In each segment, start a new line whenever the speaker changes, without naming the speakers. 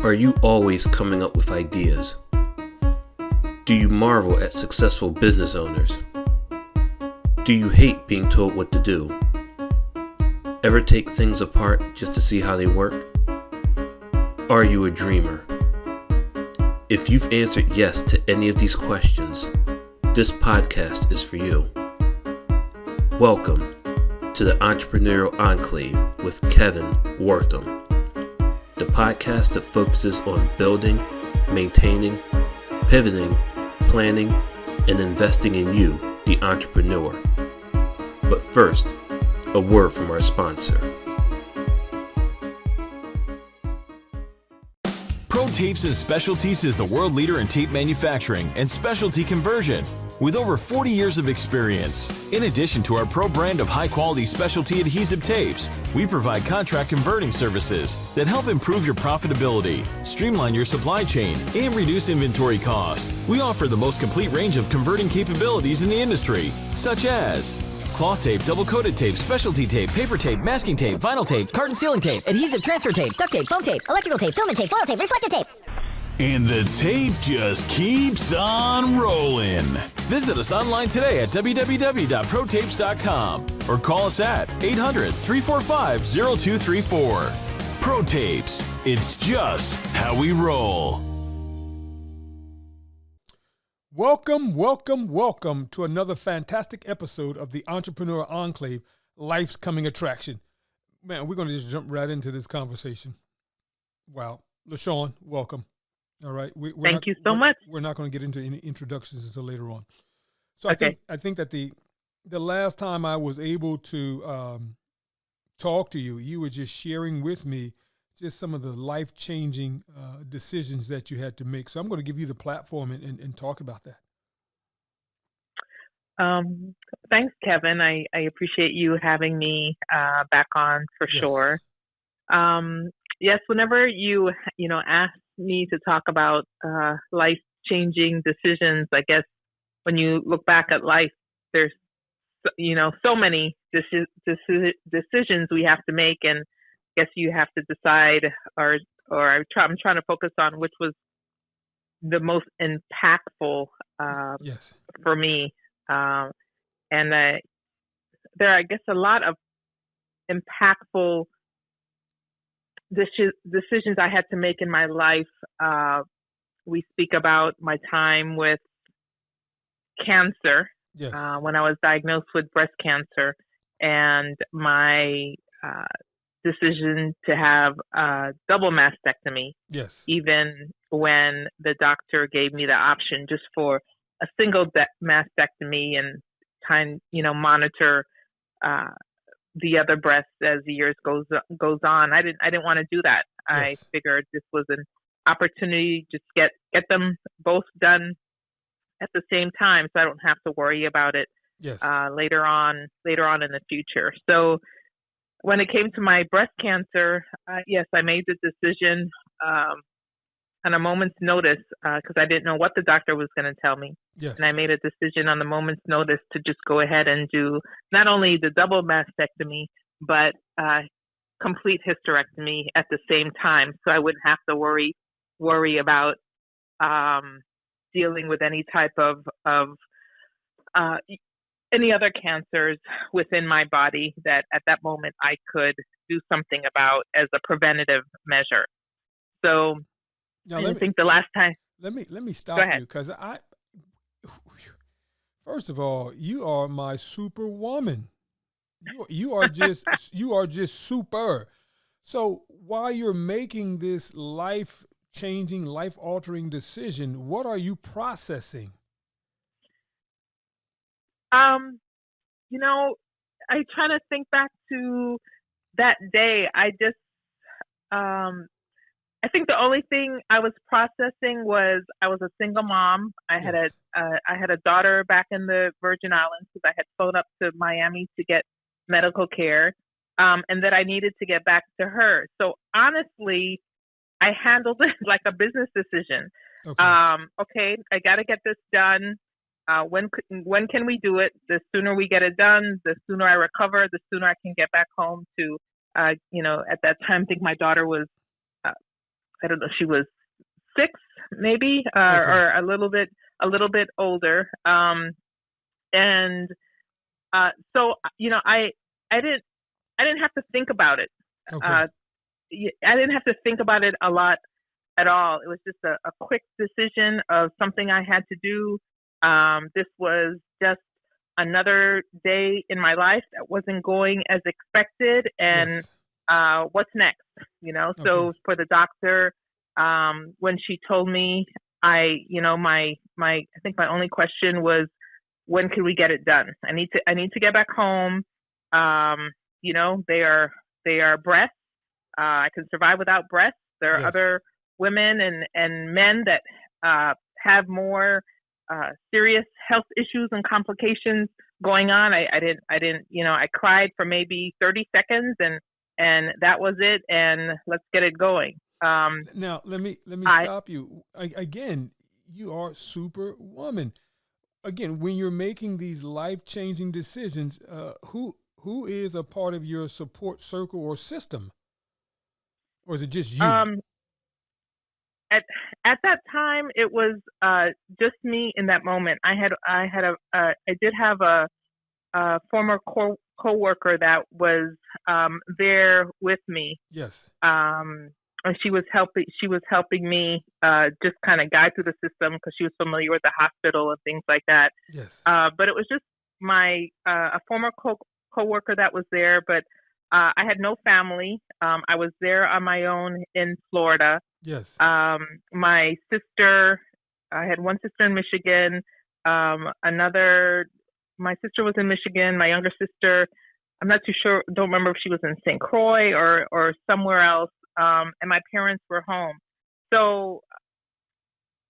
Are you always coming up with ideas? Do you marvel at successful business owners? Do you hate being told what to do? Ever take things apart just to see how they work? Are you a dreamer? If you've answered yes to any of these questions, this podcast is for you. Welcome to the Entrepreneurial Enclave with Kevin Wortham, the podcast that focuses on building, maintaining, pivoting, planning, and investing in you, the entrepreneur. But first, a word from our sponsor.
Pro Tapes and Specialties is the world leader in tape manufacturing and specialty conversion with over 40 years of experience. In addition to our pro brand of high-quality specialty adhesive tapes, we provide contract converting services that help improve your profitability, streamline your supply chain, and reduce inventory cost. We offer the most complete range of converting capabilities in the industry, such as cloth tape, double-coated tape, specialty tape, paper tape, masking tape, vinyl tape,
carton sealing tape, adhesive transfer tape, duct tape, foam tape, electrical tape, filament tape, foil tape, reflective tape.
And the tape just keeps on rolling. Visit us online today at www.protapes.com or call us at 800-345-0234. Pro Tapes, it's just how we roll.
Welcome to another fantastic episode of the Entrepreneur Enclave, Life's Coming Attraction. Man, we're going to just jump right into this conversation. Wow. LaShawn, welcome. All right.
Thank you so much.
We're not going to get into any introductions until later on. So
okay.
I think that the last time I was able to talk to you, you were just sharing with me just some of the life-changing decisions that you had to make. So I'm going to give you the platform and talk about that.
Thanks, Kevin. I appreciate you having me back on for sure. Yes, whenever you ask me to talk about life-changing decisions, I guess when you look back at life, there's so many decisions we have to make, and I guess you have to decide, or I'm trying to focus on which was the most impactful for me. And there are, I guess, a lot of impactful decisions I had to make in my life. We speak about my time with cancer, when I was diagnosed with breast cancer, and my decision to have a double mastectomy, even when the doctor gave me the option just for a single mastectomy and monitor the other breast as the years goes on. I didn't want to do that. I figured this was an opportunity to just get them both done at the same time, so I don't have to worry about it later on in the future. So when it came to my breast cancer, I made the decision on a moment's notice because I didn't know what the doctor was going to tell me. And I made a decision on the moment's notice to just go ahead and do not only the double mastectomy, but complete hysterectomy at the same time, so I wouldn't have to worry about dealing with any type of any other cancers within my body that at that moment I could do something about as a preventative measure. So
now,
I think the last time.
Let me stop you, because first of all, you are my superwoman. You are just super. So while you're making this life-changing, life-altering decision, what are you processing?
I try to think back to that day. I think the only thing I was processing was I was a single mom. I had a daughter back in the Virgin Islands because I had flown up to Miami to get medical care, and that I needed to get back to her. So honestly, I handled it like a business decision. Okay, I got to get this done. When can we do it? The sooner we get it done, the sooner I recover, the sooner I can get back home to, at that time, I think my daughter was I don't know, she was 6 maybe, or a little bit older. And so, you know, I didn't have to think about it.
Okay.
I didn't have to think about it a lot at all. It was just a quick decision of something I had to do. This was just another day in my life that wasn't going as expected, and what's next? You know, so for the doctor, when she told me, I think my only question was, when can we get it done? I need to get back home. You know, they are breasts. I can survive without breasts. There are other women and men that have more serious health issues and complications going on. I didn't, you know, I cried for maybe 30 seconds and that was it. And let's get it going.
Now let me stop you again. You are Superwoman. Again, when you're making these life-changing decisions, who is a part of your support circle or system, or is it just you?
At that time, it was just me in that moment. I did have a former coworker that was there with me.
Yes.
And she was helping me just kind of guide through the system because she was familiar with the hospital and things like that.
Yes.
But it was just a former coworker that was there, but I had no family. I was there on my own in Florida.
Yes.
My sister, I had one sister in Michigan. My sister was in Michigan. My younger sister, I'm not too sure, don't remember if she was in St. Croix or somewhere else. And my parents were home. So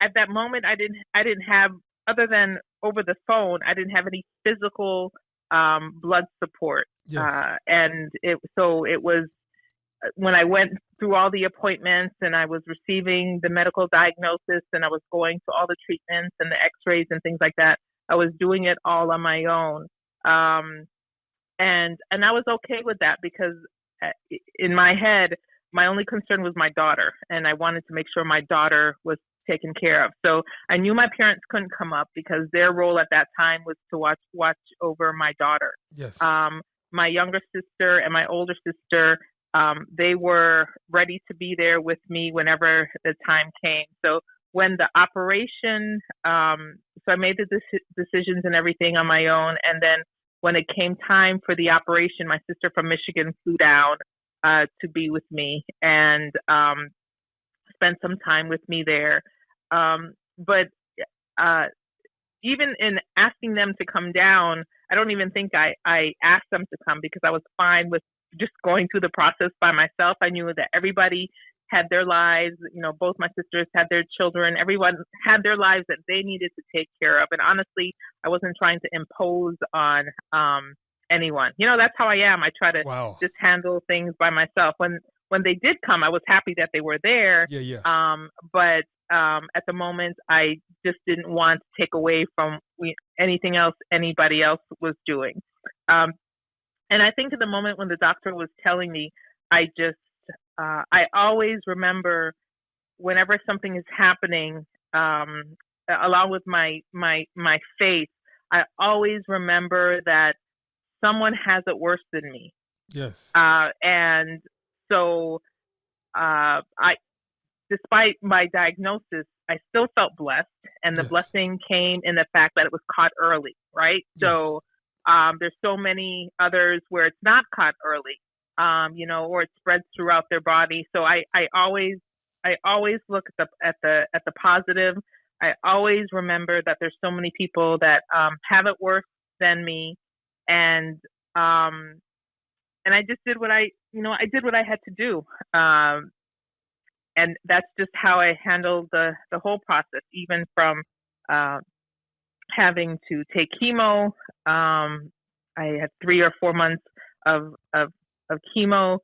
at that moment, I didn't have, other than over the phone, I didn't have any physical blood support.
Yes.
And it was when I went through all the appointments and I was receiving the medical diagnosis and I was going to all the treatments and the x-rays and things like that, I was doing it all on my own. And I was okay with that because in my head, my only concern was my daughter, and I wanted to make sure my daughter was taken care of. So I knew my parents couldn't come up because their role at that time was to watch over my daughter.
Yes.
My younger sister and my older sister, they were ready to be there with me whenever the time came. So when the operation, so I made the decisions and everything on my own. And then when it came time for the operation, my sister from Michigan flew down to be with me and spent some time with me there. But even in asking them to come down, I don't even think I asked them to come because I was fine with just going through the process by myself. I knew that everybody had their lives, you know, both my sisters had their children, everyone had their lives that they needed to take care of. And honestly, I wasn't trying to impose on anyone. You know, that's how I am. I try to just handle things by myself. When they did come, I was happy that they were there.
Yeah.
But at the moment, I just didn't want to take away from anything else anybody else was doing. And I think at the moment when the doctor was telling me, I always remember whenever something is happening, along with my faith, I always remember that someone has it worse than me.
Yes.
And so despite my diagnosis, I still felt blessed. And the blessing came in the fact that it was caught early, right? Yes. So there's so many others where it's not caught early, you know, or it spreads throughout their body. So I always look at the positive. I always remember that there's so many people that have it worse than me. And I just did what I had to do. And that's just how I handled the whole process, even from having to take chemo. I had 3 or 4 months of chemo,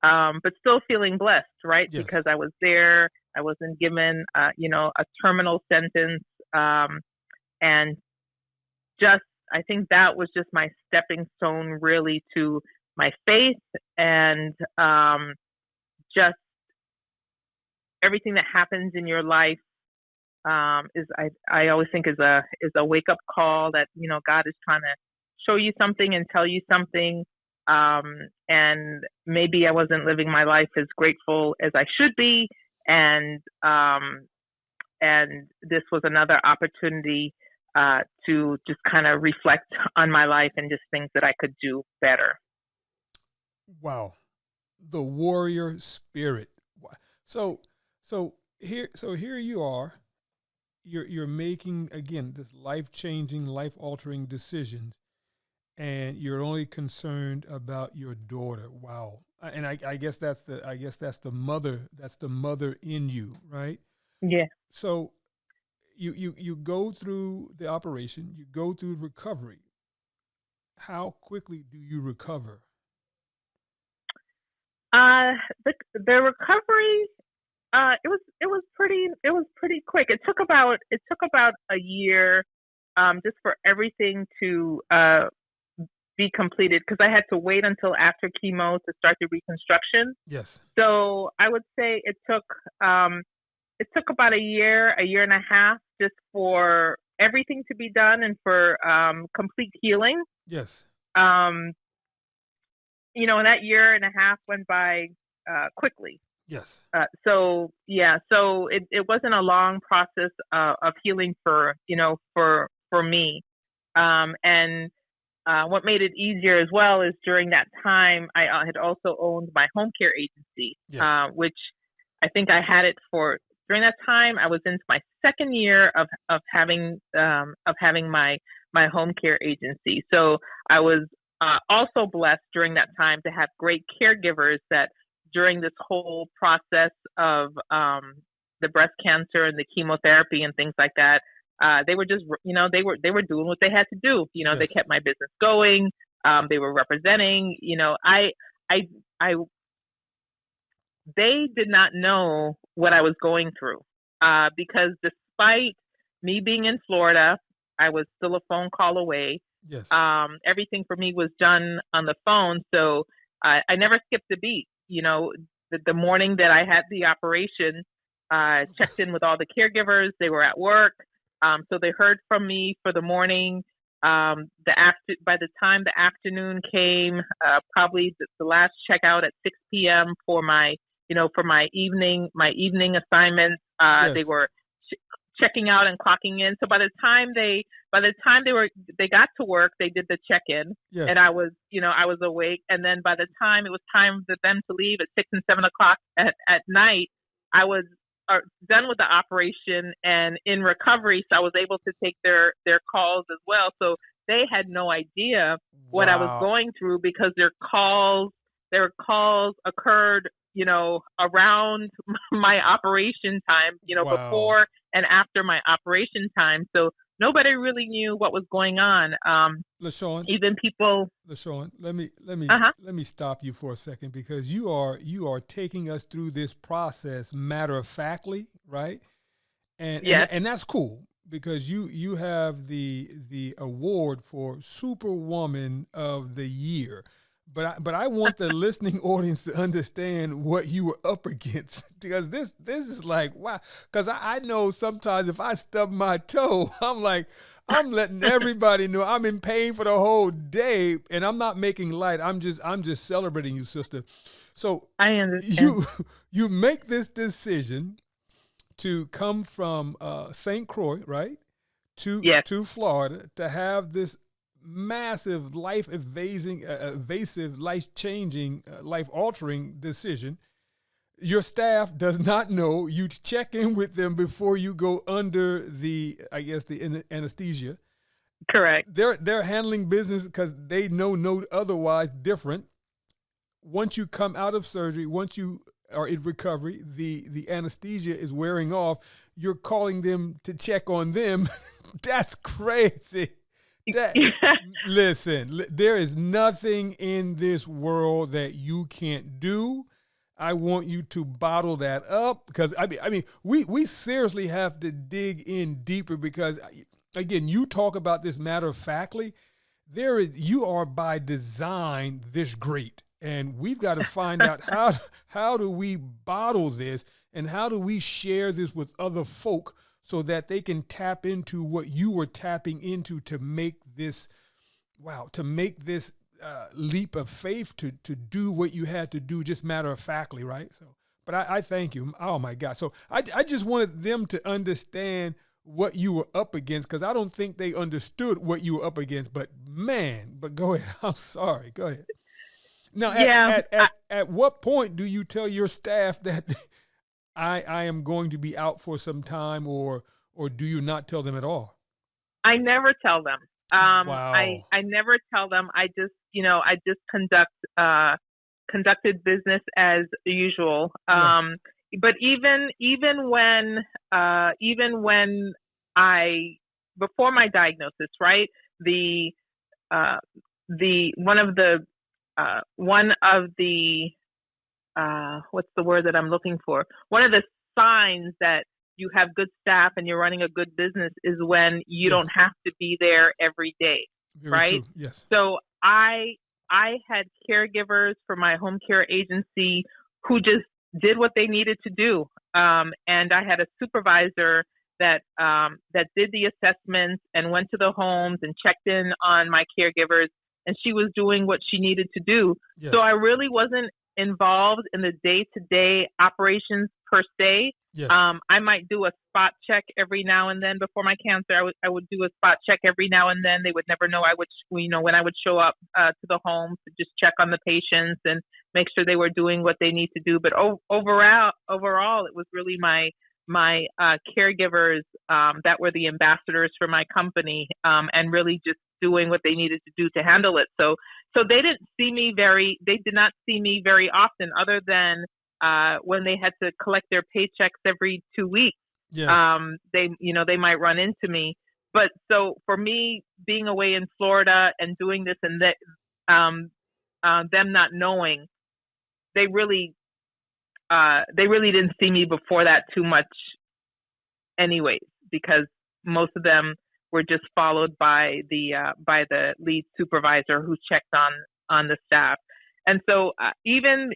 but still feeling blessed, right? Yes. Because I was there. I wasn't given, a terminal sentence. And just, I think that was just my stepping stone really to my faith and just everything that happens in your life I always think is a wake up call that, you know, God is trying to show you something and tell you something. And maybe I wasn't living my life as grateful as I should be. And this was another opportunity to just kind of reflect on my life and just things that I could do better.
Wow. The warrior spirit. So here you are. You're making, again, this life-changing, life-altering decisions, and you're only concerned about your daughter. Wow. And I guess that's the mother in you, right?
Yeah.
So you go through the operation, you go through recovery. How quickly do you recover?
The recovery, it was pretty quick. It took about a year, just for everything to be completed, because I had to wait until after chemo to start the reconstruction.
Yes.
So I would say it took about a year and a half, just for everything to be done and for complete healing.
Yes.
You know, and that year and a half went by quickly.
Yes.
So it wasn't a long process of healing for me. And what made it easier as well is during that time, I had also owned my home care agency,
yes.
Which I think I had it for, during that time, I was into my second year of having my home care agency. So I was also blessed during that time to have great caregivers that during this whole process of the breast cancer and the chemotherapy and things like that, they were just, they were doing what they had to do. You know, yes. They kept my business going. They were representing, they did not know what I was going through, because despite me being in Florida, I was still a phone call away.
Yes.
Everything for me was done on the phone. So I never skipped a beat. You know, the morning that I had the operation, checked in with all the caregivers. They were at work. So they heard from me for the morning. By the time the afternoon came, probably the last checkout at 6 p.m. for my evening assignments.
Yes.
They were checking out and clocking in. So by the time they got to work, they did the check-in.
Yes.
And I was awake. And then by the time it was time for them to leave at 6 and 7 o'clock at night, I was done with the operation and in recovery. So I was able to take their calls as well. So they had no idea what I was going through, because their calls occurred, around my operation time, before and after my operation time. So nobody really knew what was going on.
LaShawn,
even people.
LaShawn, let me stop you for a second, because you are taking us through this process matter of factly, right? And
yes.
and that's cool, because you have the award for Superwoman of the Year. But I want the listening audience to understand what you were up against, because this is like, wow. Because I know sometimes if I stub my toe, I'm letting everybody know I'm in pain for the whole day, and I'm not making light. I'm just celebrating you, sister. So
I understand.
You make this decision to come from St. Croix, right, to Florida, to have this massive, evasive, life-changing, life-altering decision. Your staff does not know. You check in with them before you go under the anesthesia.
Correct.
They're handling business because they know no otherwise different. Once you come out of surgery, once you are in recovery, the anesthesia is wearing off. You're calling them to check on them. That's crazy. Listen, there is nothing in this world that you can't do. I want you to bottle that up, because I mean, we seriously have to dig in deeper, because again, you talk about this matter of factly. You are by design this great. And we've got to find out how do we bottle this and how do we share this with other folk so that they can tap into what you were tapping into to make this, leap of faith to do what you had to do, just matter of factly, right? So, but I thank you. Oh my God. So I just wanted them to understand what you were up against, because I don't think they understood what you were up against. But go ahead. I'm sorry. Go ahead. Now, at what point do you tell your staff that I am going to be out for some time, or do you not tell them at all?
I never tell them.
Wow.
I never tell them. I just conducted business as usual.
Yes.
But even when before my diagnosis, right? One of the what's the word that I'm looking for? One of the signs that you have good staff and you're running a good business is when you
Yes.
don't have to be there every day.
Very
right?
true. Yes.
So I had caregivers for my home care agency who just did what they needed to do. And I had a supervisor that did the assessments and went to the homes and checked in on my caregivers, and she was doing what she needed to do.
Yes.
So I really wasn't involved in the day-to-day operations per se.
Yes.
I might do a spot check every now and then. Before my cancer, I would do a spot check every now and then. They would never know when I would show up to the home to just check on the patients and make sure they were doing what they need to do. But overall, it was really my caregivers that were the ambassadors for my company, and really just doing what they needed to do to handle it. So they did not see me very often, other than when they had to collect their paychecks every 2 weeks.
Yes.
They might run into me. But so for me, being away in Florida and doing this and that, them not knowing, they really didn't see me before that too much anyways, because most of them were just followed by the lead supervisor who checked on the staff. And so even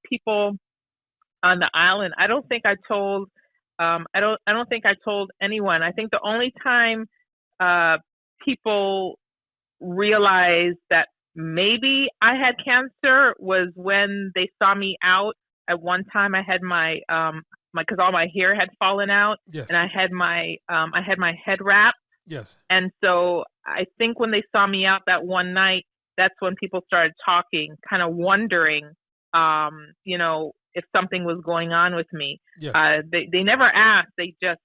people on the island, I don't think I told anyone. I think the only time people realized that maybe I had cancer was when they saw me out. At one time, I had because all my hair had fallen out.
Yes.
And I had my head wrap.
Yes.
And so I think when they saw me out that one night, that's when people started talking, kind of wondering, if something was going on with me.
Yes.
They never asked. They just,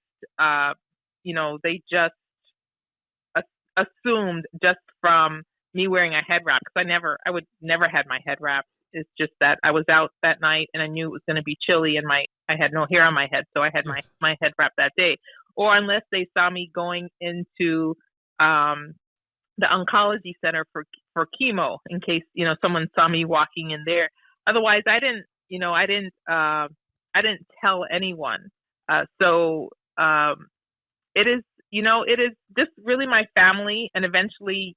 assumed just from me wearing a head wrap, because I would never had my head wrapped. It's just that I was out that night and I knew it was going to be chilly, and I had no hair on my head, so I had
Yes.
my head wrapped that day. Or unless they saw me going into the oncology center for chemo, in case someone saw me walking in there. Otherwise, I didn't tell anyone. So it is just really my family, and eventually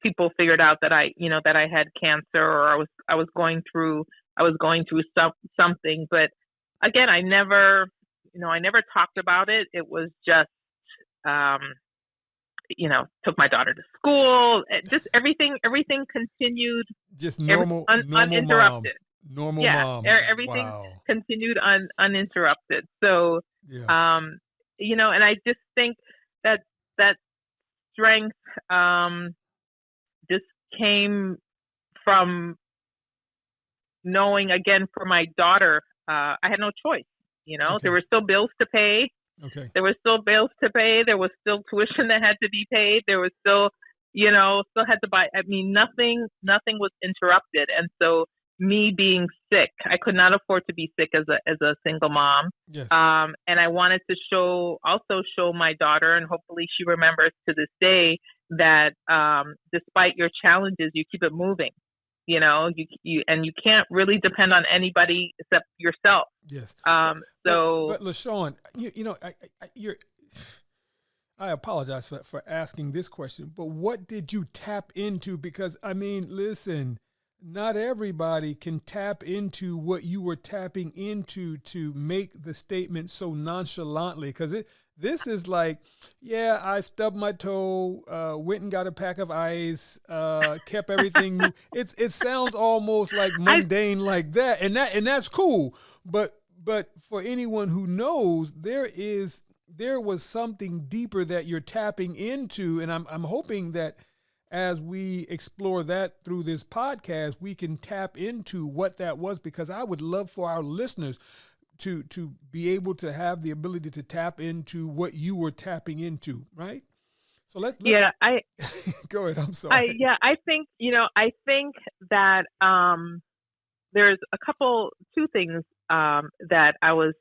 people figured out that I had cancer, or I was going through something. But again, I never talked about it. It was just took my daughter to school. Just everything continued.
Just normal,
uninterrupted.
Mom. Normal
yeah,
mom.
everything
Wow.
continued uninterrupted. So,
Yeah.
and I just think that strength just came from knowing, again, for my daughter, I had no choice.
Okay.
There were still bills to pay.
Okay.
There were still bills to pay. There was still tuition that had to be paid. There was still had to buy. I mean, nothing was interrupted. And so me being sick, I could not afford to be sick as a single mom.
Yes.
And I wanted to show my daughter, and hopefully she remembers to this day, that despite your challenges, you keep it moving. You can't really depend on anybody except yourself.
Yes.
But
LaShawn, I apologize for asking this question, but what did you tap into? Because, I mean, listen, not everybody can tap into what you were tapping into to make the statement so nonchalantly. Because this is like, yeah, I stubbed my toe, went and got a pack of ice, kept everything. It sounds almost like mundane like that, and that's cool. But for anyone who knows, there was something deeper that you're tapping into, and I'm hoping that as we explore that through this podcast, we can tap into what that was, because I would love for our listeners to be able to have the ability to tap into what you were tapping into, right? So let's
I
go ahead. I'm sorry.
I think that there's two things that I was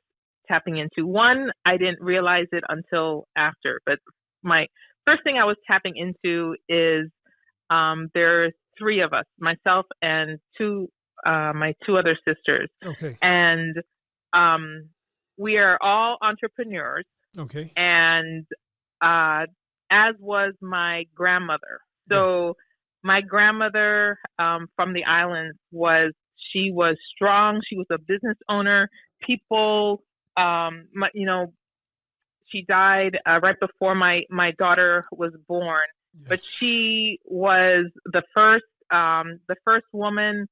tapping into. One, I didn't realize it until after, but my first thing I was tapping into is there's three of us, myself and my two other sisters.
Okay.
And we are all entrepreneurs.
Okay.
And as was my grandmother. So
yes.
My grandmother from the islands she was strong. She was a business owner. People, she died right before my daughter was born. Yes. But she was the first woman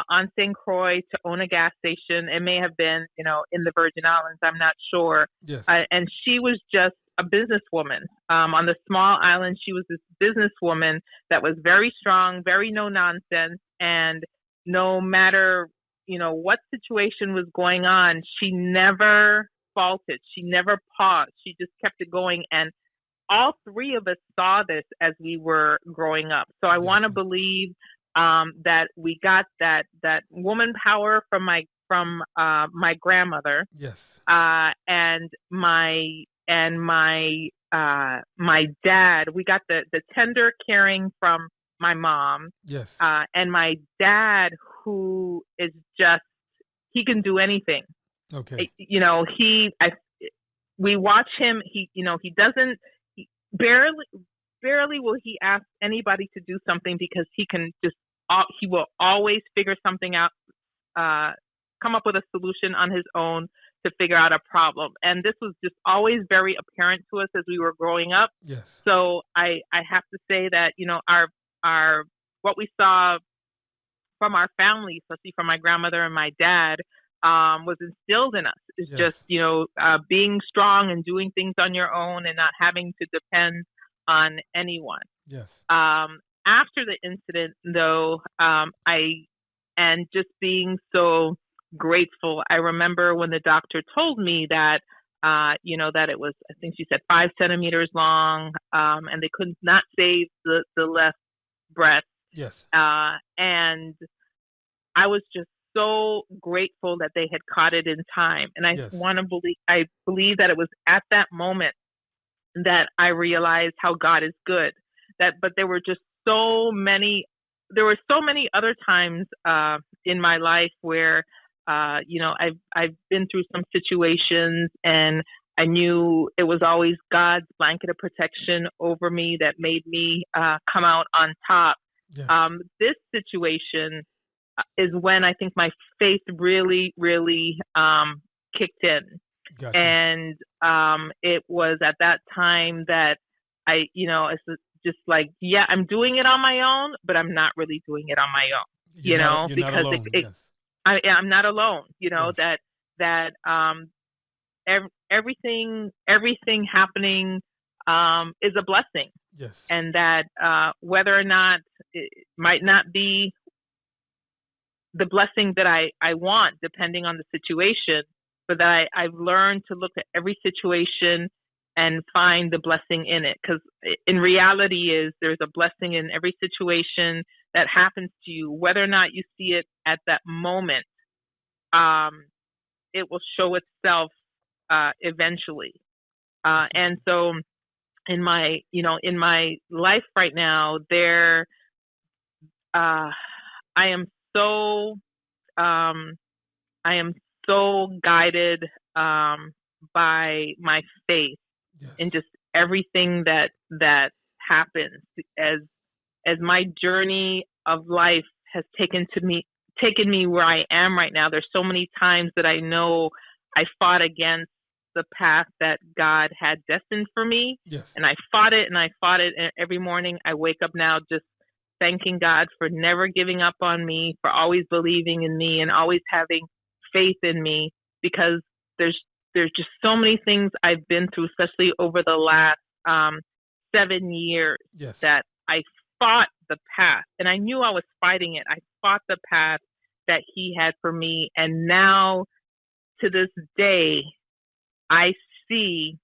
on St. Croix to own a gas station. It may have been, in the Virgin Islands. I'm not sure.
Yes.
And she was just a businesswoman. On the small island, she was this businesswoman that was very strong, very no nonsense, and no matter what situation was going on, she never faltered. She never paused. She just kept it going. And all three of us saw this as we were growing up. So I want to believe that we got that woman power from my grandmother.
Yes.
And my dad, we got the tender caring from my mom.
Yes.
And my dad, who is he can do anything.
Okay.
We watch him. He barely will he ask anybody to do something, because he will always figure something out, come up with a solution on his own to figure out a problem. And this was just always very apparent to us as we were growing up.
Yes.
So I have to say that, our what we saw from our family, especially from my grandmother and my dad, was instilled in us. It's
yes.
just, being strong and doing things on your own and not having to depend on anyone.
Yes.
After the incident, though, and just being so grateful. I remember when the doctor told me that, that it was, I think she said 5 centimeters long, and they could not save the left breast.
Yes.
And I was just so grateful that they had caught it in time. And I
yes.
I believe that it was at that moment that I realized how God is good. But there were just so many other times in my life where I've been through some situations, and I knew it was always God's blanket of protection over me that made me come out on top.
Yes.
This situation is when I think my faith really, really kicked in.
Gotcha.
And it was at that time that it's just like, yeah, I'm doing it on my own, but I'm not really doing it on my own,
you're not
because
alone. Yes.
I'm not alone,
yes.
that everything happening is a blessing.
Yes.
And that whether or not it might not be the blessing that I want, depending on the situation, but that I've learned to look at every situation and find the blessing in it. Because in reality there's a blessing in every situation that happens to you, whether or not you see it at that moment. It will show itself eventually. And so in my life right now, I am so guided by my faith.
Yes.
In just everything that happens as my journey of life has taken me where I am right now. There's so many times that I know I fought against the path that God had destined for me.
Yes.
And I fought it. And every morning I wake up now just thanking God for never giving up on me, for always believing in me and always having faith in me, because there's just so many things I've been through, especially over the last 7 years,
yes.
that I fought the path, and I knew I was fighting it. I fought the path that He had for me. And now to this day, I see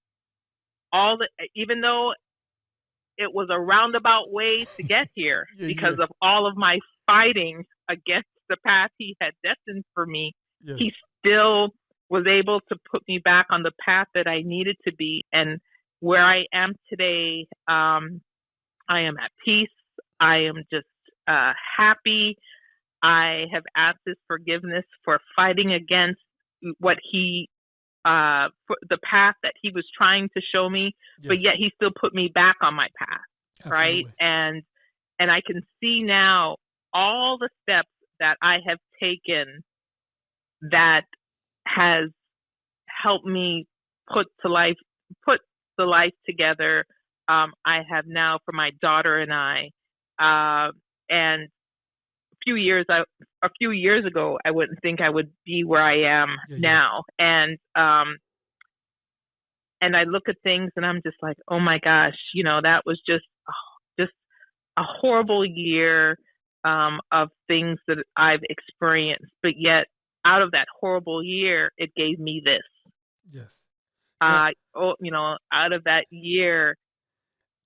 even though it was a roundabout way to get here because of all of my fighting against the path He had destined for me,
yes.
He still was able to put me back on the path that I needed to be. And where I am today, I am at peace. I am just happy. I have asked His forgiveness for fighting against what for the path that He was trying to show me, yes. But yet He still put me back on my path. Absolutely. Right? And I can see now all the steps that I have taken that has helped me put the life together. I have now for my daughter and I, and a few years ago, I wouldn't think I would be where I am now. And I look at things and I'm just like, oh my gosh, that was just a horrible year of things that I've experienced. But yet, out of that horrible year, it gave me this.
Yes.
Out of that year,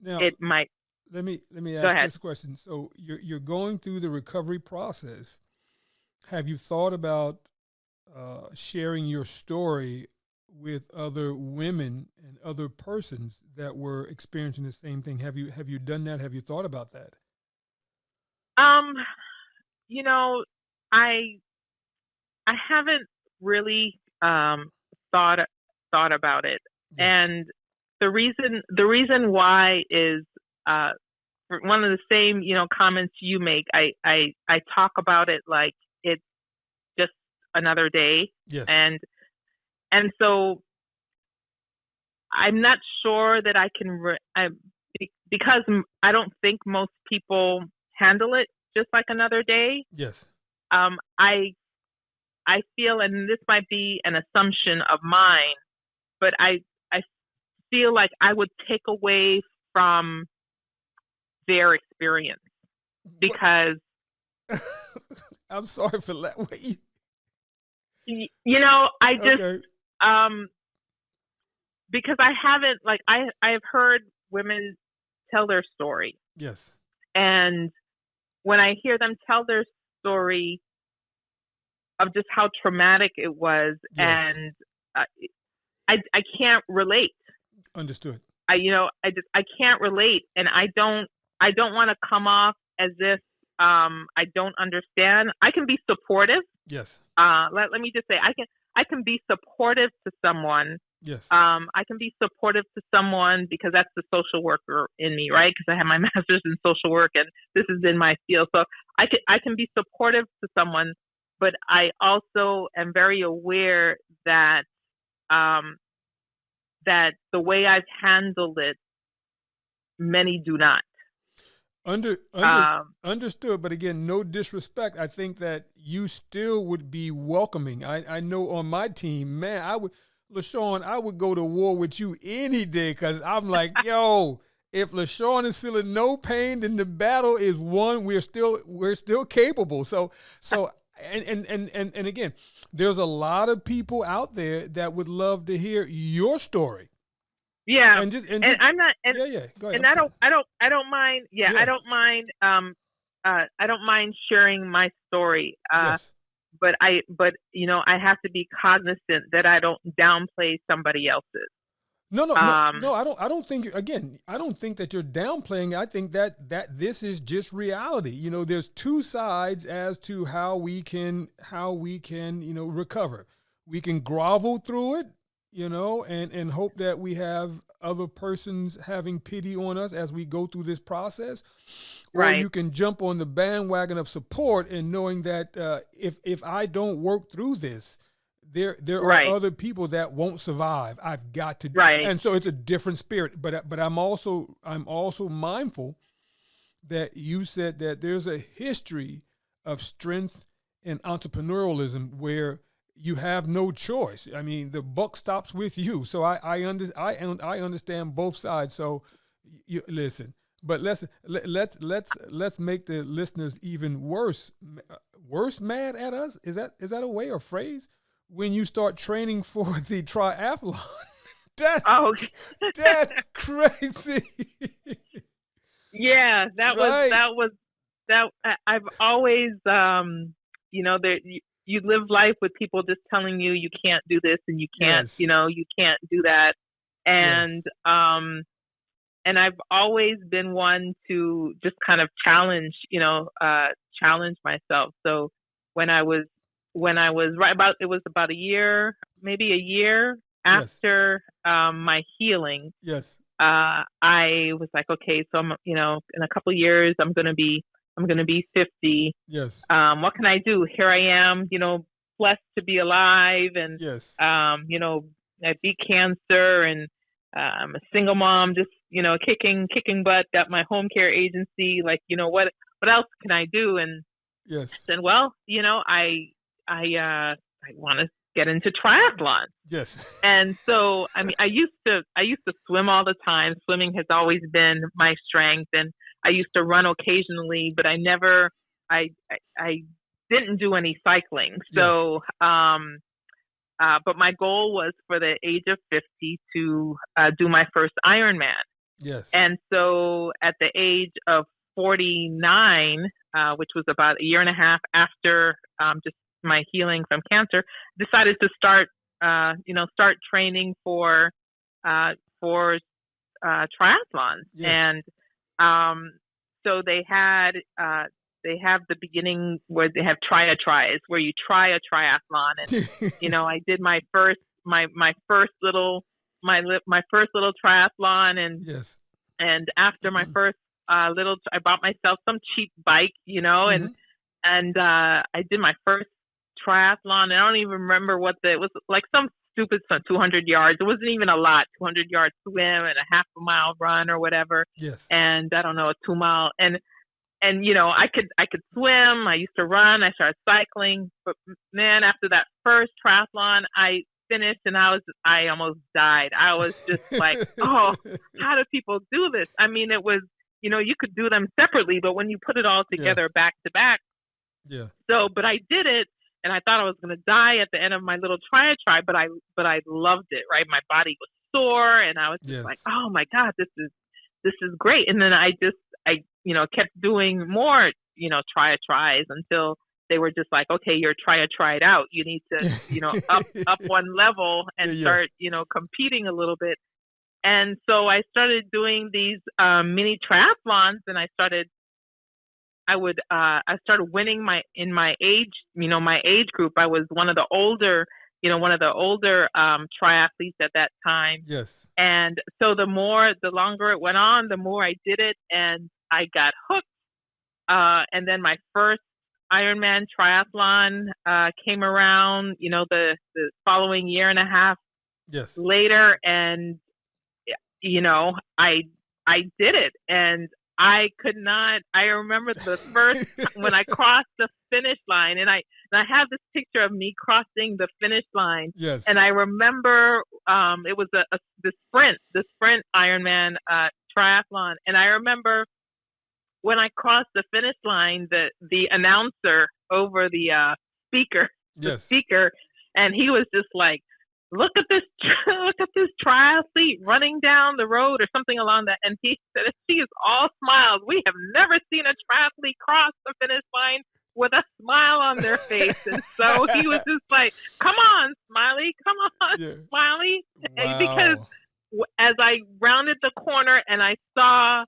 now,
it might.
Let me ask this question. So you're going through the recovery process. Have you thought about sharing your story with other women and other persons that were experiencing the same thing? Have you done that? Have you thought about that?
I haven't really thought about it, yes. And the reason why is one of the same comments you make. I talk about it like it's just another day,
yes.
And so I'm not sure that I can because I don't think most people handle it just like another day.
Yes.
I feel, and this might be an assumption of mine, but I feel like I would take away from their experience because
I'm sorry for that way.
I just
okay.
Because I haven't I've heard women tell their story.
Yes.
And when I hear them tell their story of just how traumatic it was, yes. And I can't relate.
Understood.
I can't relate, and I don't want to come off as if I don't understand. I can be supportive.
Yes.
Let me just say I can be supportive to someone.
Yes.
I can be supportive to someone because that's the social worker in me, right? Because I have my master's in social work and this is in my field. So I can be supportive to someone, but I also am very aware that that the way I've handled it, many do not.
Understood, but again, no disrespect. I think that you still would be welcoming. I know on my team, man, LaShawn, I would go to war with you any day because I'm like, yo, if LaShawn is feeling no pain, then the battle is won. We're still capable. So and again, there's a lot of people out there that would love to hear your story.
Yeah,
and
I'm not. And,
yeah. Go ahead.
And I don't mind. Yeah, yeah. I don't mind. I don't mind sharing my story.
Yes.
But I have to be cognizant that I don't downplay somebody else's.
No. I don't think. Again, I don't think that you're downplaying. I think that this is just reality. There's two sides as to how we can recover. We can grovel through it, and hope that we have other persons having pity on us as we go through this process. Or you can jump on the bandwagon of support and knowing that if I don't work through this, there are other people that won't survive. I've got to, and so it's a different spirit. But I'm also mindful that you said that there's a history of strength and entrepreneurialism where you have no choice. I mean, the buck stops with you. So I understand both sides. So you listen. But let's make the listeners even worse mad at us. Is that a way or phrase? When you start training for the triathlon, that's crazy.
Yeah, that was. I've always, you live life with people just telling you can't do this and you can't, you can't do that, and and I've always been one to just kind of challenge myself. So when I was it was about maybe a year after my healing.
Yes.
I was like, okay, so I'm, in a couple of years, I'm going to be 50.
Yes.
What can I do? Here I am, blessed to be alive, and I beat cancer, and I'm a single mom, just kicking butt. Got my home care agency. Like, what else can I do? And I said, well, I want to get into triathlon.
Yes.
And so, I mean, I used to swim all the time. Swimming has always been my strength, and I used to run occasionally, but I didn't do any cycling. So, but my goal was for the age of 50 to do my first Ironman.
Yes.
And so at the age of 49, which was about a year and a half after just my healing from cancer, decided to start training for triathlons.
Yes.
And so they have the beginning where they have tries, where you try a triathlon, and I did my first little triathlon, and and after my first I bought myself some cheap bike, and I did my first triathlon, and I don't even remember it was like some stupid 200 yards. It wasn't even a lot, 200 yard swim and a half a mile run or whatever.
Yes.
And I don't know, a 2 mile. And I could swim. I used to run. I started cycling. But man, after that first triathlon, I finished and I almost died. I was just like, oh, how do people do this? I mean, it was, you could do them separately, but when you put it all together back to back.
Yeah.
So, but I did it. And I thought I was going to die at the end of my little try, but I loved it, right? My body was sore, and I was just like, oh my God, this is great. And then I kept doing more, tries until they were just like, okay, you're tried out. You need to, up one level and start, competing a little bit. And so I started doing these mini triathlons, and I started winning in my age group. I was one of the older triathletes at that time.
Yes.
And so the longer it went on, the more I did it, and I got hooked. And then my first Ironman triathlon came around, the following year and a half later, and I did it, and I remember the first when I crossed the finish line, and I have this picture of me crossing the finish line.
Yes.
And I remember it was the sprint Ironman triathlon, and I remember when I crossed the finish line, the announcer over the speaker, and he was just like, look at this triathlete running down the road or something along that. And he said, she is all smiles. We have never seen a triathlete cross the finish line with a smile on their face. And so he was just like, come on, Smiley, Smiley.
Wow.
Because as I rounded the corner and I saw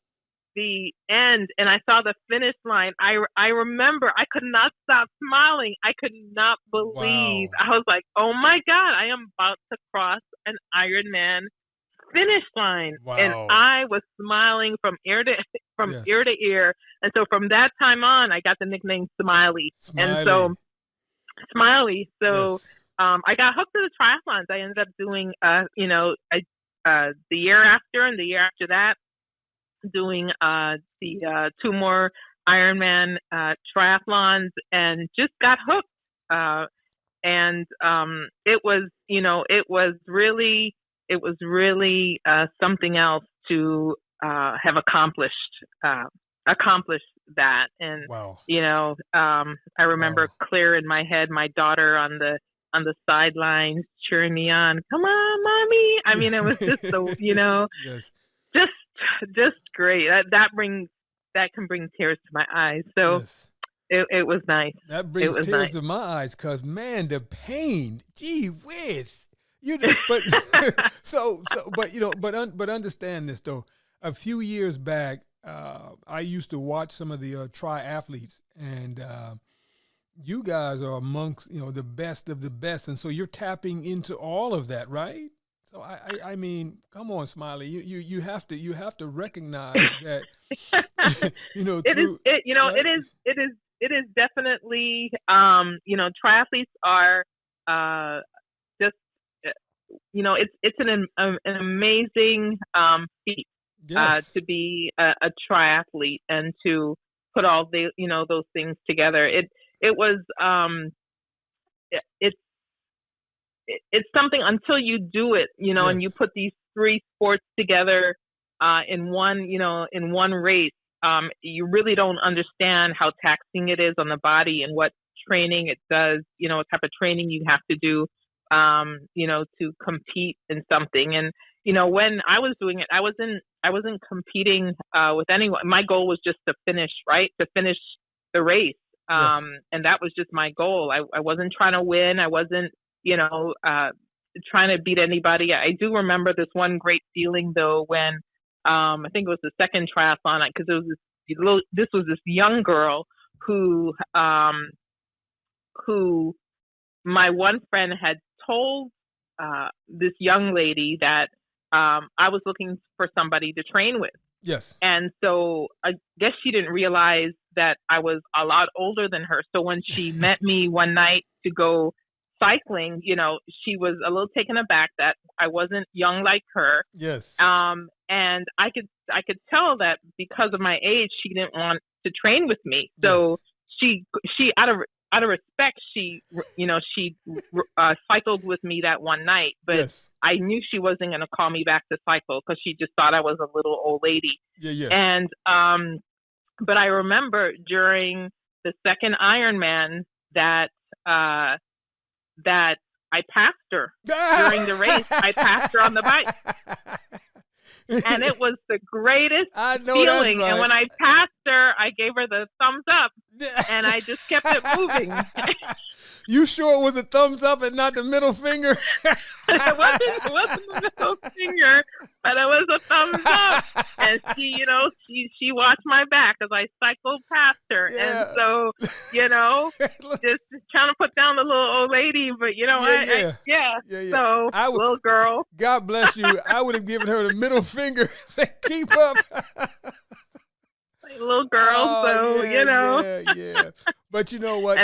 the end and I saw the finish line, I remember I could not stop smiling. I could not believe.
Wow.
I was like, oh my God, I am about to cross an Ironman finish line.
Wow.
And I was smiling from ear to ear. And so from that time on, I got the nickname Smiley. And so Smiley. So
yes.
I got hooked to the triathlons. I ended up doing, the year after and the year after that, doing the 2 more Ironman triathlons, and just got hooked. And it was really something else to have accomplished that. And
wow.
I remember clear in my head my daughter on the sidelines cheering me on. Come on, mommy! I mean, it was just so
yes.
just great. That can bring tears to my eyes. So. Yes. It was nice.
That brings tears to my eyes, because man, the pain, gee whiz. But understand this though. A few years back, I used to watch some of the triathletes, and you guys are amongst the best of the best, and so you're tapping into all of that, right? So I mean, come on, Smiley, you have to recognize that.
It is definitely, triathletes are just, it's an amazing feat to be a triathlete and to put all the, those things together. It's something until you do it, and you put these 3 sports together in one race. You really don't understand how taxing it is on the body and what training it does, what type of training you have to do, to compete in something. And, when I was doing it, I wasn't competing with anyone. My goal was just to finish the race. And that was just my goal. I wasn't trying to win. I wasn't, trying to beat anybody. I do remember this one great feeling though, when, I think it was the second triathlon, because this was this young girl who my one friend had told this young lady that I was looking for somebody to train with.
Yes.
And so I guess she didn't realize that I was a lot older than her. So when she met me one night to go cycling, she was a little taken aback that I wasn't young like her.
Yes.
And I could tell that because of my age, she didn't want to train with me. So she out of respect, she cycled with me that one night. But I knew she wasn't going to call me back to cycle because she just thought I was a little old lady.
Yeah.
And but I remember during the second Ironman that I passed her during the race. I passed her on the bike. And it was the greatest feeling. Right. And when I passed her, I gave her the thumbs up, and I just kept it moving.
You sure it was a thumbs up and not the middle finger?
It wasn't the middle finger, but it was a thumbs up. And she watched my back as I cycled past her. Yeah. And so, just trying to put down the little old lady, but So, little girl.
God bless you. I would have given her the middle finger. Say, keep up.
Little girl,
Yeah. But you know what?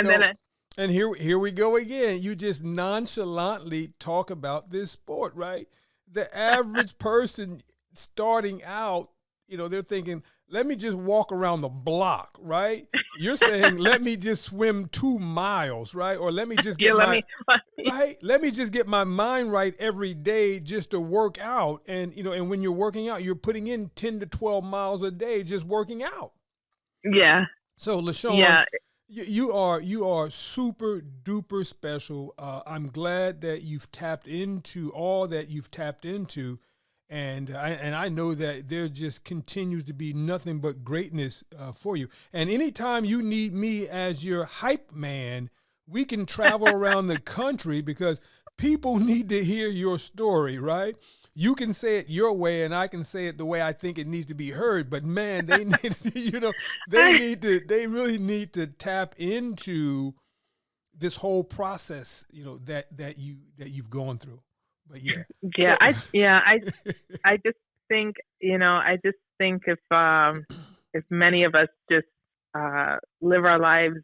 And
here we go again. You just nonchalantly talk about this sport, right? The average person starting out, they're thinking, let me just walk around the block, right? You're saying, let me just swim 2 miles, right? Or let me just get let me just get my mind right every day just to work out. And, and when you're working out, you're putting in 10 to 12 miles a day just working out.
Yeah.
So, LaShawn, you are super duper special. I'm glad that you've tapped into all that you've tapped into. And I know that there just continues to be nothing but greatness for you. And anytime you need me as your hype man, we can travel around the country because people need to hear your story, right? You can say it your way, and I can say it the way I think it needs to be heard. But man, they need to, they really need to tap into this whole process, that you've gone through. But yeah.
Yeah,
So,
I just think, if many of us just live our lives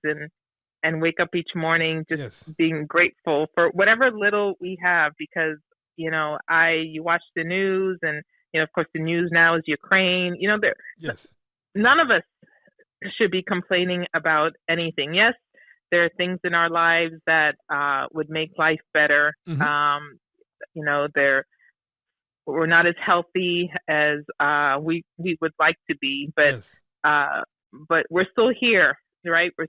and wake up each morning just
yes.
being grateful for whatever little we have, because you watch the news, and of course the news now is Ukraine.
Yes.
None of us should be complaining about anything. Yes, there are things in our lives that would make life better. We're not as healthy as we would like to be, but
yes.
but we're still here, right? We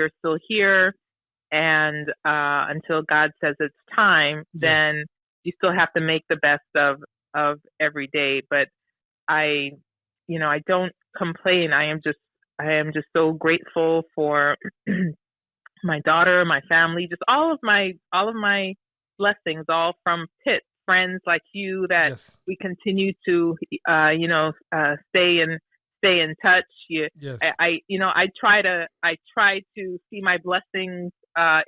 are still here, and until God says it's time, then you still have to make the best of every day. But I don't complain. I am just so grateful for my daughter, my family, just all of my blessings, all from Pitt, friends like you that we continue to stay in touch. I try to see my blessings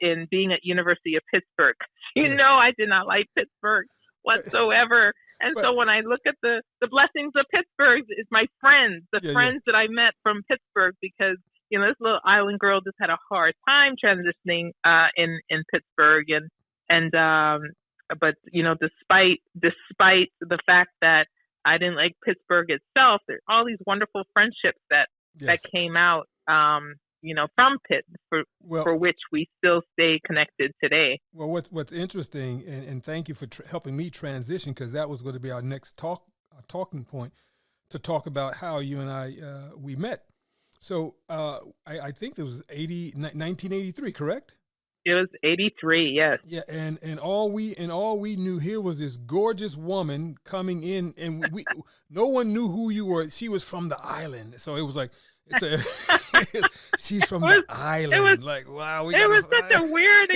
in being at University of Pittsburgh. I did not like Pittsburgh whatsoever. And so when I look at the blessings of Pittsburgh, is my friends, friends that I met from Pittsburgh, because this little island girl just had a hard time transitioning in Pittsburgh, but despite the fact that I didn't like Pittsburgh itself, there are all these wonderful friendships that came out from Pitt, for which we still stay connected today.
Well, what's interesting, and thank you for helping me transition, because that was going to be our next talking point, to talk about how you and I we met. So I think it was 1983, correct?
It was 83, yes.
Yeah, and all we knew here was this gorgeous woman coming in, and no one knew who you were. She was from the island, so it was like, she's from the island. Like, wow,
it was such a weird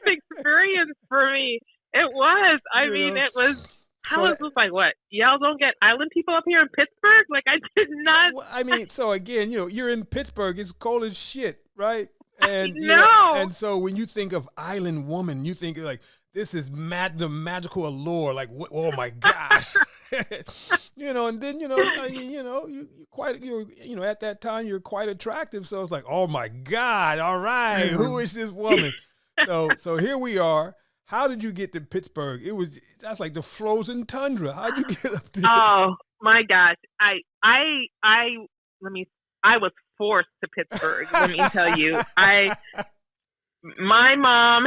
experience for me. It was. I mean, it was. I was just like, what? Y'all don't get island people up here in Pittsburgh? Like, I did not.
Well, I mean, so again, you're in Pittsburgh. It's cold as shit, right? And and so when you think of island woman, you think like, this is the magical allure. Like, oh my gosh, And then I mean, you're at that time you're quite attractive. So it's like, oh my God, all right, who is this woman? So here we are. How did you get to Pittsburgh? That's like the frozen tundra. How'd you get up there?
Oh my gosh, I was forced to Pittsburgh. Let me tell you, my mom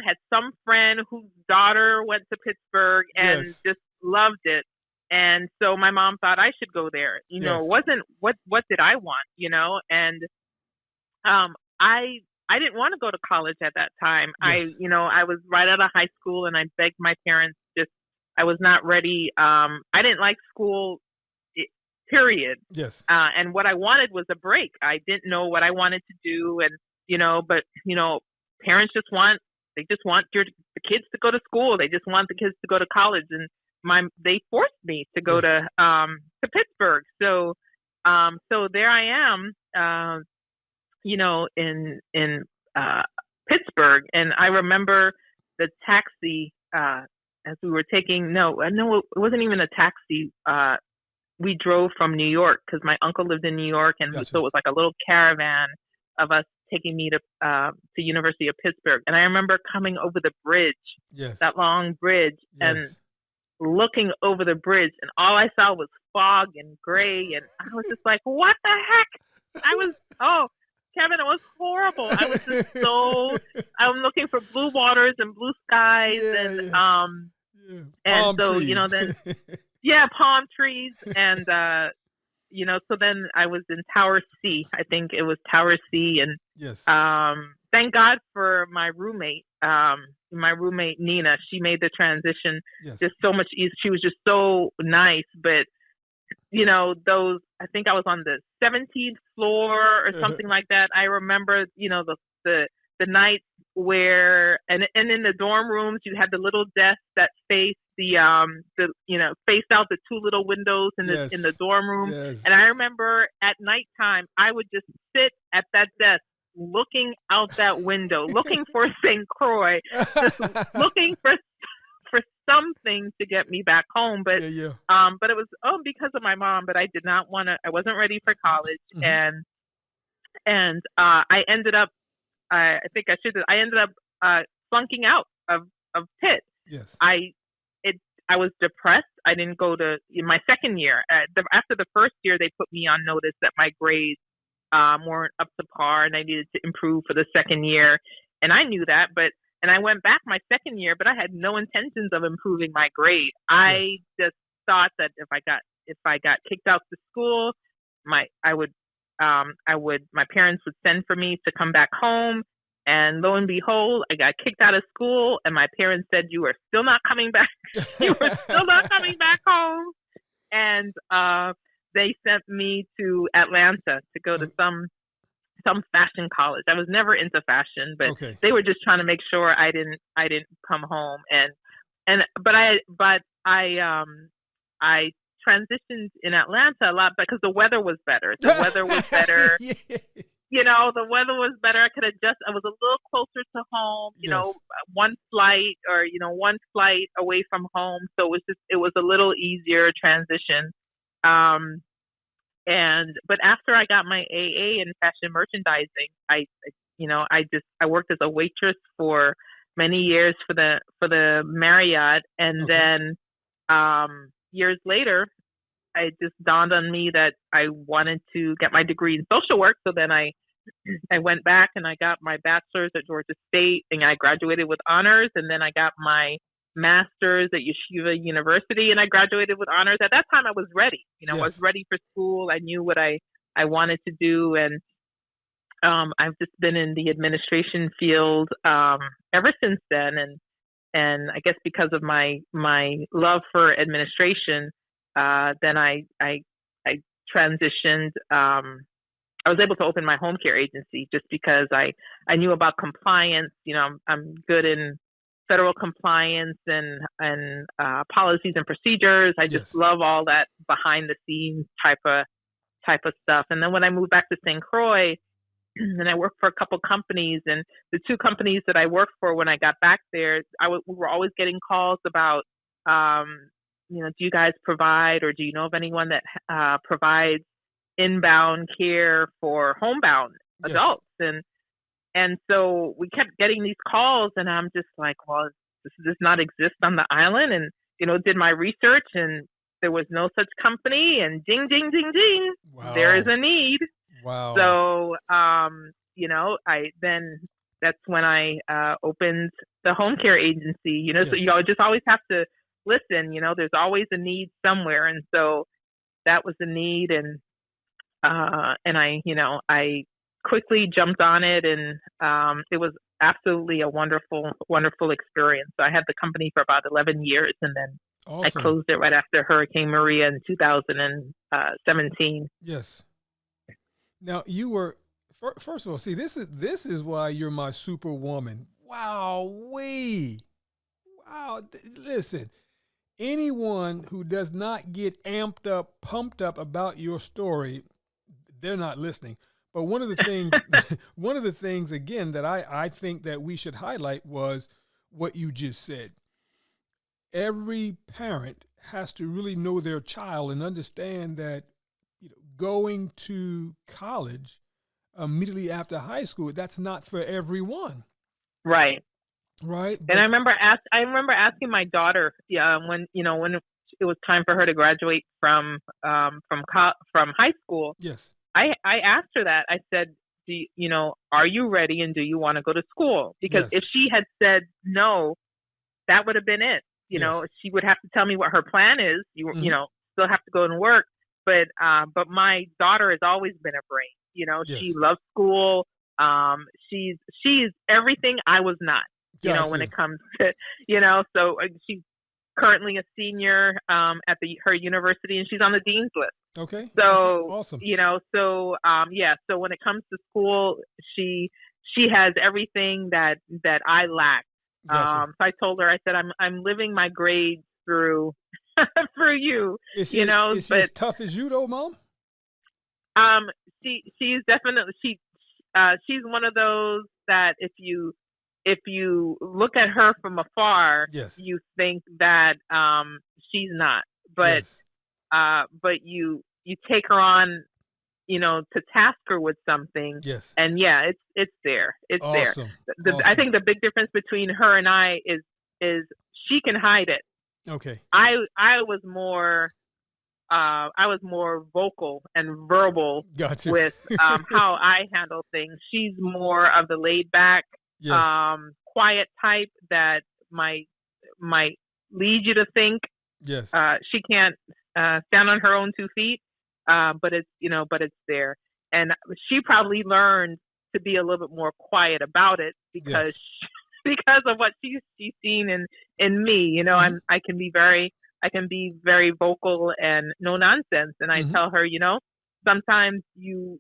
had some friend whose daughter went to Pittsburgh and just loved it, and so my mom thought I should go there. It wasn't what did I want, and I didn't want to go to college at that time. I was right out of high school, and I begged my parents. I was not ready. I didn't like school. Period.
Yes.
And what I wanted was a break. I didn't know what I wanted to do, and but parents just want the kids to go to school. They just want the kids to go to college, and they forced me to go to Pittsburgh. So there I am, in Pittsburgh, and I remember the taxi as we were taking. No, it wasn't even a taxi. We drove from New York because my uncle lived in New York, and so it was like a little caravan of us taking me to University of Pittsburgh. And I remember coming over the bridge, that long bridge, and looking over the bridge, and all I saw was fog and gray, and I was just like, what the heck? Kevin, it was horrible. I was just I'm looking for blue waters and blue skies, and
palm trees.
Then palm trees, and so then I was in Tower C. I think it was Tower C, and thank God for my roommate. My roommate Nina, she made the transition just so much easier. She was just so nice, but I think I was on the 17th floor or something like that. I remember, the nights where, and in the dorm rooms, you had the little desks that faced faced out the two little windows in the dorm room. And I remember at nighttime, I would just sit at that desk looking out that window, looking for St. Croix, just looking for something to get me back home. But but it was because of my mom. But I did not want to. I wasn't ready for college, and I ended up. I think I should. I ended up flunking out of Pitt.
Yes.
I was depressed. I didn't go to my second year. After the first year, they put me on notice that my grades weren't up to par, and I needed to improve for the second year. And I knew that, and I went back my second year, but I had no intentions of improving my grade. I just thought that if I got kicked out to school, my parents would send for me to come back home. And lo and behold, I got kicked out of school, and my parents said, "You are still not coming back. You are still not coming back home." And they sent me to Atlanta to go to some fashion college. I was never into fashion, but they were just trying to make sure I didn't come home. But I transitioned in Atlanta a lot because the weather was better. The weather was better. You know, the weather was better. I could adjust. I was a little closer to home, you know, one flight away from home. So it was a little easier transition. But after I got my AA in fashion merchandising, I worked as a waitress for many years for the Marriott. And then, years later, it just dawned on me that I wanted to get my degree in social work. So then I went back and I got my bachelor's at Georgia State, and I graduated with honors. And then I got my master's at Yeshiva University, and I graduated with honors. At that time, I was ready. I was ready for school. I knew what I wanted to do. And I've just been in the administration field ever since then. And I guess because of my love for administration, then I transitioned. I was able to open my home care agency just because I knew about compliance. I'm good in federal compliance and policies and procedures. I just love all that behind the scenes type of stuff. And then when I moved back to St. Croix, and I worked for a couple companies, and the two companies that I worked for when I got back there, we were always getting calls about, do you guys provide, or do you know of anyone that provides inbound care for homebound adults? And so we kept getting these calls, and I'm just like, well, does this not exist on the island? And, did my research, and there was no such company, and ding, ding, ding, ding, there is a need.
Wow.
So, that's when I opened the home care agency, so you just always have to listen, there's always a need somewhere. And so that was the need. And I quickly jumped on it, and it was absolutely a wonderful, wonderful experience. So I had the company for about 11 years, and then I closed it right after Hurricane Maria in 2017.
Yes. Now you were, first of all, see, this is why you're my superwoman. Wow. Listen, anyone who does not get amped up, pumped up about your story, they're not listening. But one of the things again that I think that we should highlight was what you just said. Every parent has to really know their child and understand that going to college immediately after high school, that's not for everyone.
Right.
Right.
And I remember asking my daughter, when it was time for her to graduate from high school.
Yes.
I asked her that. I said, are you ready, and do you want to go to school? Because if she had said no, that would have been it. She would have to tell me what her plan is. Still have to go and work. But my daughter has always been a brain. She loves school. She's everything I was not. When it comes to, so she's currently a senior at her university, and she's on the dean's list.
Okay.
So
awesome.
So when it comes to school, she has everything that I lack.
Gotcha.
So I told her, I said, I'm living my grades through through you.
Is she as tough as you though, Mom?
She's definitely she's one of those that if you look at her from afar, you think that she's not, but you take her on, to task her with something. And yeah, it's there. It's
awesome.
there. I think the big difference between her and I is she can hide it.
Okay.
I was more vocal and verbal
gotcha.
with how I handle things. She's more of the laid back, quiet type that might lead you to think. She can't stand on her own 2 feet, but it's there. And she probably learned to be a little bit more quiet about it because because of what she's seen in me. I can be very vocal and no nonsense. And I tell her, sometimes you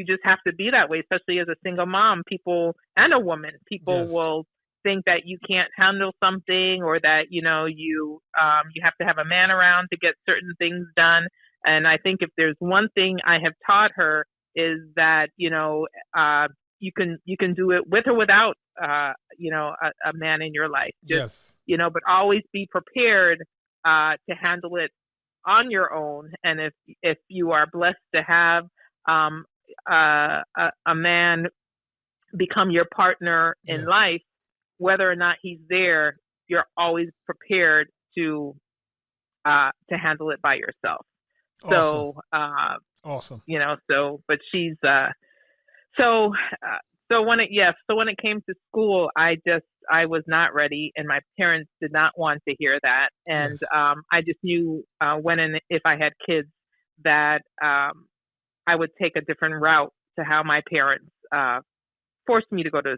just have to be that way, especially as a single mom. People and a woman, will think that you can't handle something, or that you have to have a man around to get certain things done. And I think if there's one thing I have taught her is that you can do it with or without a man in your life. But always be prepared to handle it on your own. And if you are blessed to have a man become your partner in life, whether or not he's there, you're always prepared to handle it by yourself.
Awesome.
So
awesome.
But she's so when it came to school, I was not ready, and my parents did not want to hear that. And I just knew when and if I had kids that I would take a different route to how my parents forced me to go to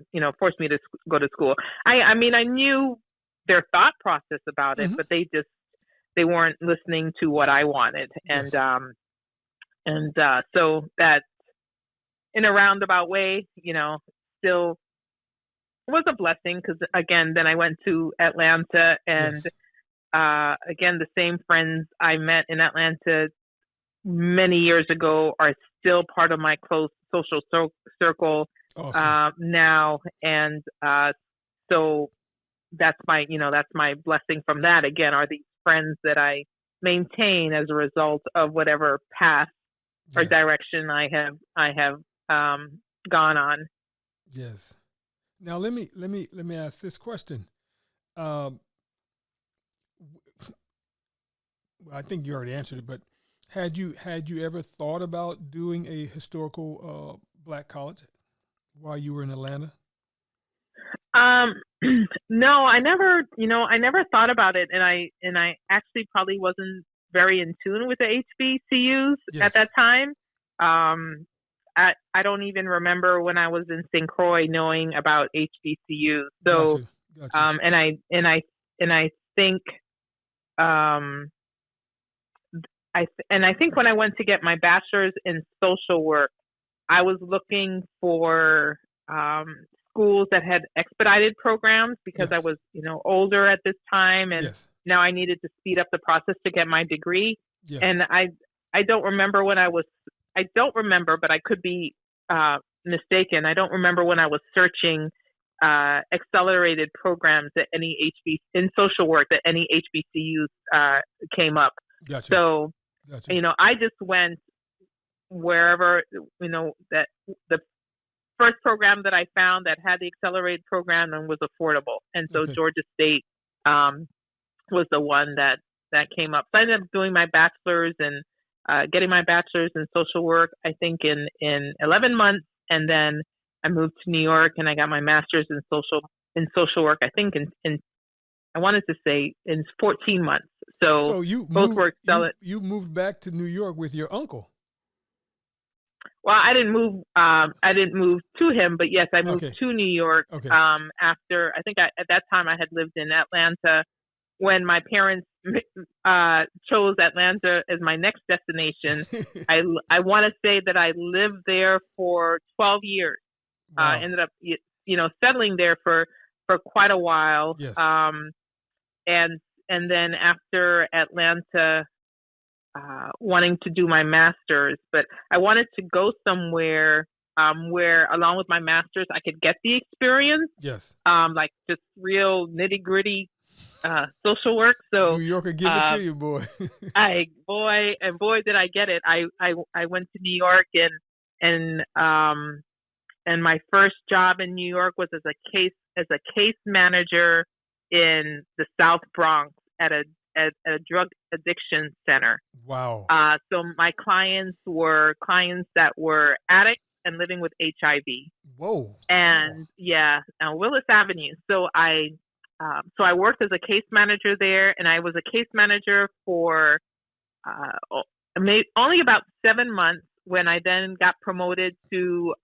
school. I mean, I knew their thought process about it, but they weren't listening to what I wanted. And so that, in a roundabout way, still was a blessing, because again, then I went to Atlanta, and again, the same friends I met in Atlanta many years ago are still part of my close social circle now. And so that's my blessing from that, again, are these friends that I maintain as a result of whatever path or direction I have gone on.
Yes. Now let me ask this question. I think you already answered it, but had you ever thought about doing a historical Black college while you were in Atlanta?
No, I never thought about it, and I actually probably wasn't very in tune with the HBCUs at that time. I don't even remember when I was in St. Croix knowing about HBCUs. So,
Gotcha.
And I think, I think when I went to get my bachelor's in social work, I was looking for schools that had expedited programs, because I was, older at this time, and now I needed to speed up the process to get my degree. And I don't remember when I don't remember, but I could be mistaken. I don't remember when I was searching accelerated programs at any in social work that any HBCUs came up.
Gotcha.
So, I just went wherever, that the first program that I found that had the accelerated program and was affordable. And so Georgia State was the one that came up. So I ended up doing my bachelor's and getting my bachelor's in social work, I think in 11 months. And then I moved to New York and I got my master's in social work, I think in I wanted to say in 14 months. So
you
both were
you moved back to New York with your uncle.
Well, I didn't move to him, but yes, I moved to New York after, I think at that time I had lived in Atlanta. When my parents chose Atlanta as my next destination, I want to say that I lived there for 12 years.
Wow.
Ended up, settling there for quite a while.
Yes.
And then after Atlanta, wanting to do my master's, but I wanted to go somewhere where along with my master's, I could get the experience.
Yes.
Like just real nitty gritty social work. So
New Yorker, give it to you, boy.
boy, did I get it. I went to New York and my first job in New York was as a case manager in the South Bronx at a drug addiction center.
Wow.
So my clients were clients that were addicts and living with HIV.
Whoa.
And on Willis Avenue. So I worked as a case manager there, and I was a case manager for only about 7 months when I then got promoted to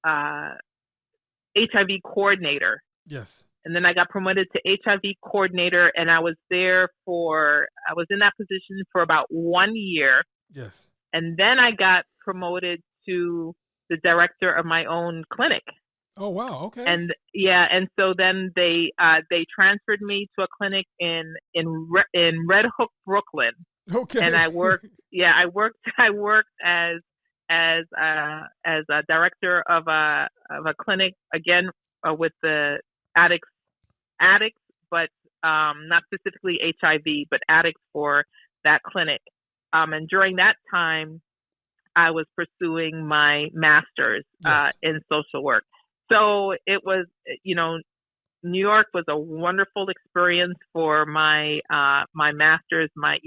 HIV coordinator.
Yes.
And then I got promoted to HIV coordinator, and I was in that position for about 1 year.
Yes.
And then I got promoted to the director of my own clinic.
Oh, wow. Okay.
And so then they transferred me to a clinic in Redhook, Brooklyn.
Okay.
And I worked as a director of a clinic again with the addicts, but not specifically HIV, but addicts for that clinic. And during that time, I was pursuing my master's in social work. So it was, New York was a wonderful experience for my my master's, my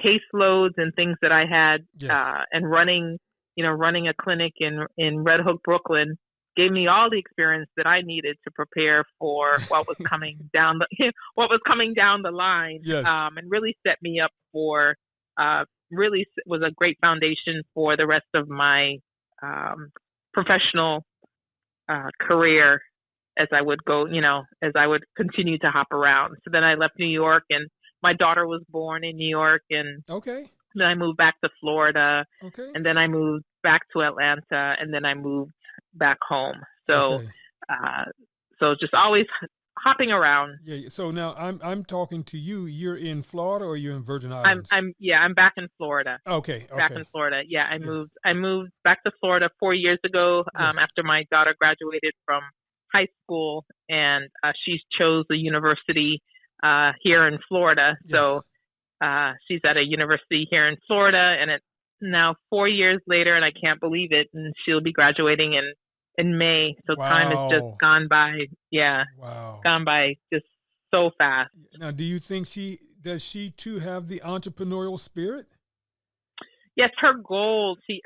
caseloads and things that I had, and running a clinic in Redhook, Brooklyn, gave me all the experience that I needed to prepare for what was coming down the line, and really set me up for really was a great foundation for the rest of my professional career as I would go, as I would continue to hop around. So then I left New York, and my daughter was born in New York, and then I moved back to Florida, and then I moved back to Atlanta, and then I moved back home. So, so just always hopping around.
Yeah. So now I'm talking to you. You're in Florida, or you're in Virgin Islands?
I'm back in Florida.
Okay.
Back in Florida. Yeah. I moved back to Florida 4 years ago, after my daughter graduated from high school, and she chose a university here in Florida. So she's at a university here in Florida, and it's now 4 years later, and I can't believe it. And she'll be graduating in May. So time has just gone by. Yeah. Wow. Gone by just so fast.
Now, do you think does she too have the entrepreneurial spirit?
Yes, her goal. She's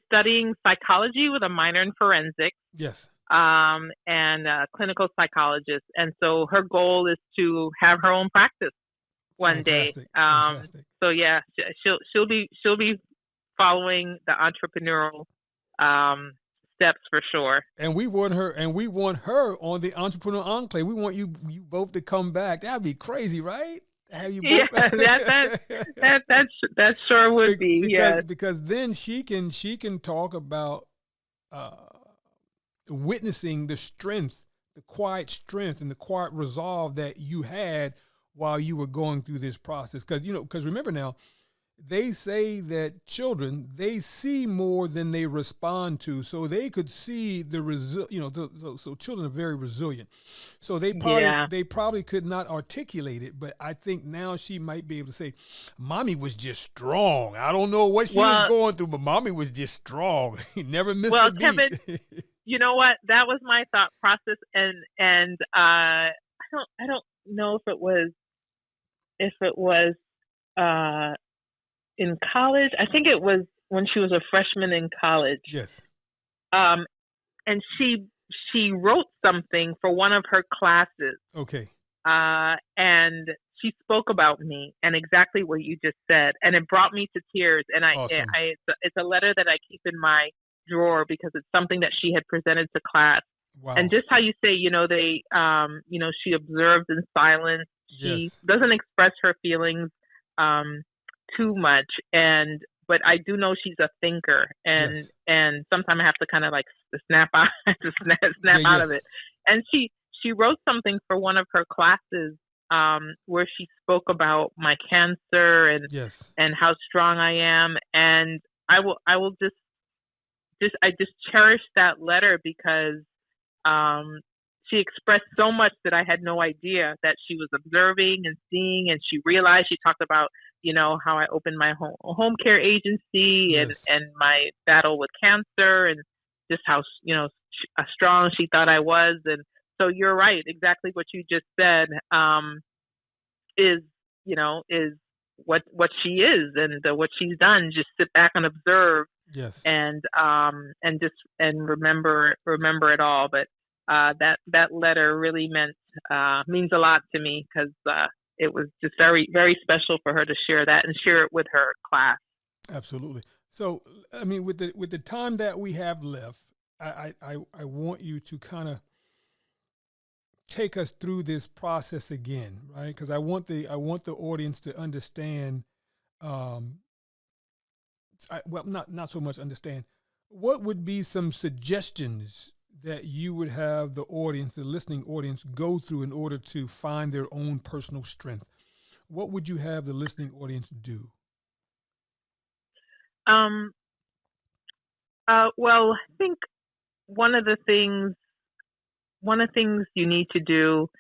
studying psychology with a minor in forensics.
Yes.
And a clinical psychologist, and so her goal is to have her own practice one day.
Fantastic.
So yeah, she'll be following the entrepreneurial steps for sure.
And we want her on the Entrepreneur Enclave. We want you both to come back. That'd be crazy, right? Have you both?
Yeah, that sure would be.
Because then she can talk about witnessing the strength, the quiet strength and the quiet resolve that you had while you were going through this process. Because remember now, they say that children, they see more than they respond to. So they could see so children are very resilient. So they probably could not articulate it, but I think now she might be able to say, Mommy was just strong. I don't know what she was going through, but Mommy was just strong. He never missed a beat.
Kevin, you know what? That was my thought process, and I don't know if it was in college. I think it was when she was a freshman in college.
Yes.
And she wrote something for one of her classes.
Okay.
And she spoke about me and exactly what you just said, and it brought me to tears. And
awesome.
It's a letter that I keep in my drawer because it's something that she had presented to class.
Wow.
And just how you say, she observes in silence. She doesn't express her feelings too much, but I do know she's a thinker, and sometimes I have to kind of like snap out, out of it. And she wrote something for one of her classes where she spoke about my cancer and how strong I am, and I will just I just cherish that letter because she expressed so much that I had no idea that she was observing and seeing, and she realized. She talked about, how I opened my home care agency
Yes.
and my battle with cancer, and just how strong she thought I was. And so you're right, exactly what you just said is what she is and what she's done. Just sit back and observe.
Yes.
And remember it all. But that letter really means a lot to me because it was just very, very special for her to share that and share it with her class.
Absolutely. So, I mean, with the time that we have left, I want you to kind of take us through this process again, right? Because I want the audience to understand. Not so much understand. What would be some suggestions that you would have the audience, the listening audience, go through in order to find their own personal strength? What would you have the listening audience do?
Well, I think one of the things you need to do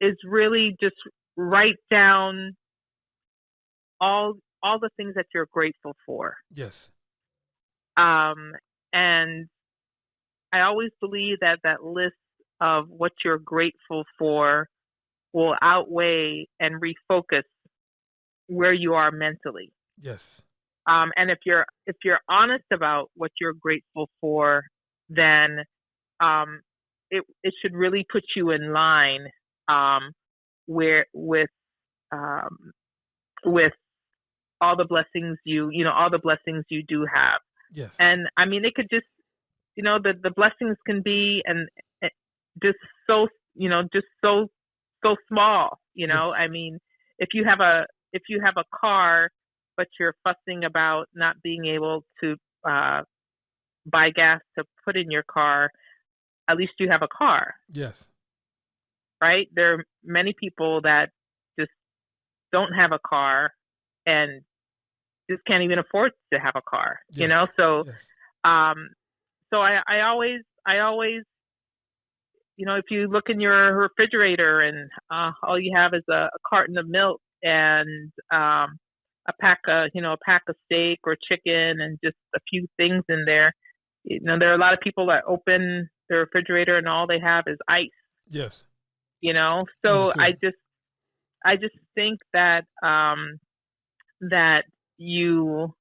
is really just write down all the things that you're grateful for.
Yes.
And I always believe that list of what you're grateful for will outweigh and refocus where you are mentally.
Yes.
And if you're honest about what you're grateful for, then it should really put you in line with all the blessings you do have.
Yes.
And I mean, it could just, the blessings can be and just so small,
Yes.
I mean, if you have a car, but you're fussing about not being able to buy gas to put in your car, at least you have a car.
Yes.
Right? There are many people that just don't have a car and just can't even afford to have a car,
Yes.
So,
yes.
So I always, if you look in your refrigerator and all you have is a carton of milk and a pack of steak or chicken and just a few things in there, there are a lot of people that open their refrigerator and all they have is ice.
Yes.
So
Understood.
I just think that that you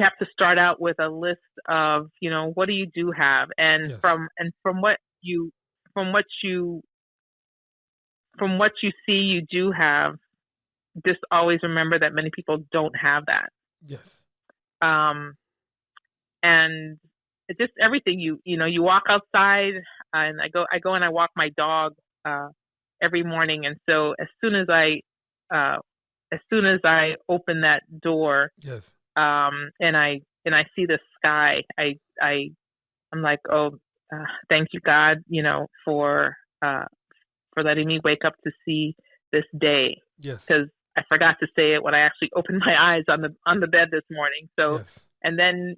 have to start out with a list of, what do you do have, and
Yes.
from what you see you do have, just always remember that many people don't have that.
Yes.
And it's just everything you walk outside, and I go and I walk my dog every morning, and so as soon as I open that door,
Yes.
and I see the sky, I'm like, oh, thank you, God, for letting me wake up to see this day.
Yes.
Because I forgot to say it when I actually opened my eyes on the bed this morning. So,
yes.
and then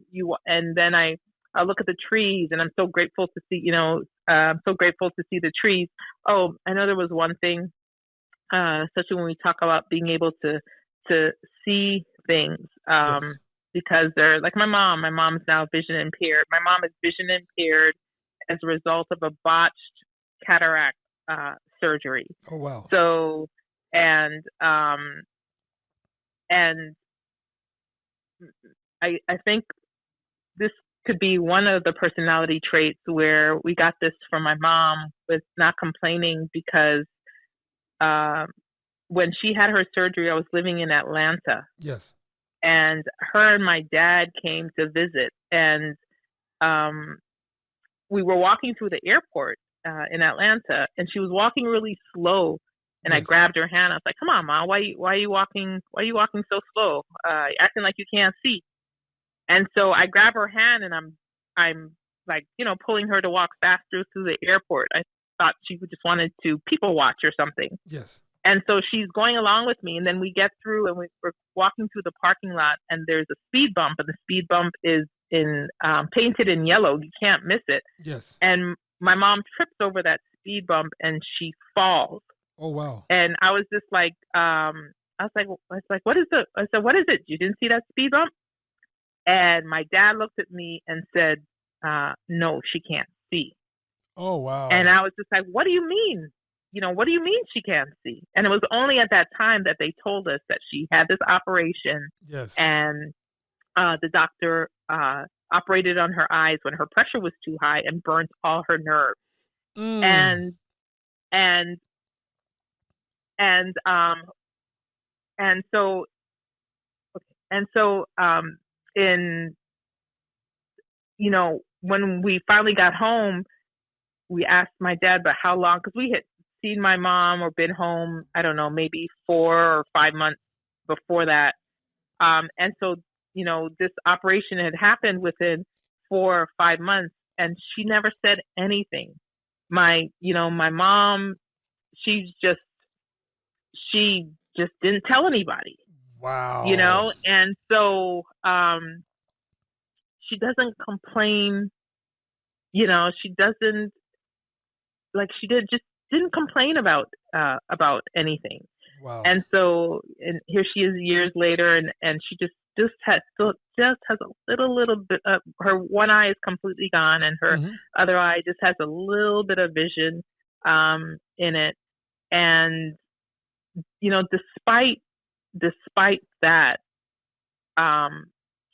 I look at the trees, and I'm so grateful to see, I'm so grateful to see the trees. Oh, I know there was one thing, especially when we talk about being able to see things,
Yes.
because they're like my mom's now vision impaired. My mom is vision impaired as a result of a botched cataract surgery.
Oh, wow.
So, and I think this could be one of the personality traits where we got this from my mom, with not complaining, because when she had her surgery, I was living in Atlanta.
Yes.
And her and my dad came to visit, and we were walking through the airport in Atlanta, and she was walking really slow. And
yes.
I grabbed her hand. I was like, "Come on, Mom, why are you walking so slow? Acting like you can't see." And so I grab her hand, and I'm like, pulling her to walk faster through the airport. I thought she just wanted to people watch or something.
Yes.
And so she's going along with me, and then we get through, and we're walking through the parking lot, and there's a speed bump, and the speed bump is painted in yellow. You can't miss it.
Yes.
And my mom trips over that speed bump, and she falls.
Oh wow!
And I was just like, I was like, what is it? I said, what is it? You didn't see that speed bump? And my dad looked at me and said, no, she can't see.
Oh wow!
And I was just like, what do you mean? What do you mean she can't see? And it was only at that time that they told us that she had this operation.
Yes.
And the doctor operated on her eyes when her pressure was too high and burnt all her nerves. And so when we finally got home, we asked my dad, but how long? Because we had seen my mom or been home, I don't know, maybe 4 or 5 months before that. And so, this operation had happened within 4 or 5 months, and she never said anything. My mom, she just didn't tell anybody.
Wow.
And so, she doesn't complain, she doesn't, didn't complain about anything.
Wow.
And so, and here she is years later, and she just has a little bit of, her one eye is completely gone, and her other eye just has a little bit of vision in it. And despite that,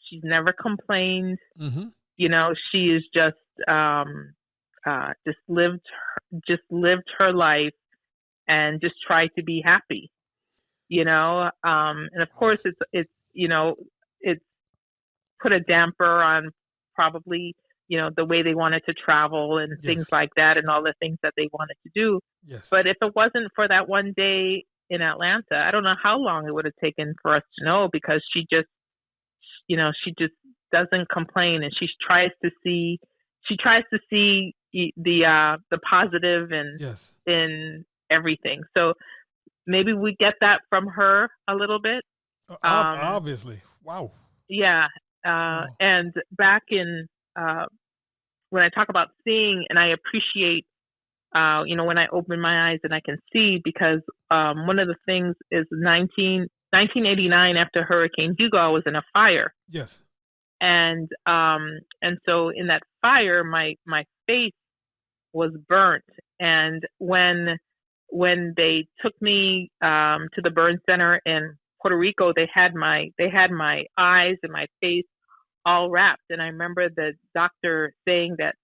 she's never complained. She is just lived her life and just tried to be happy, and of course it's put a damper on probably, the way they wanted to travel and things like that, and all the things that they wanted to do.
Yes.
But if it wasn't for that one day in Atlanta, I don't know how long it would have taken for us to know, because she just doesn't complain, and she tries to see the positive in everything. So maybe we get that from her a little bit.
Obviously. Wow.
Yeah.
Wow.
And back in, when I talk about seeing, and I appreciate, when I open my eyes and I can see, because one of the things is 1989, after Hurricane Hugo, I was in a fire.
Yes.
And so in that fire, my face was burnt. And when they took me to the burn center in Puerto Rico, they had my eyes and my face all wrapped. And I remember the doctor saying that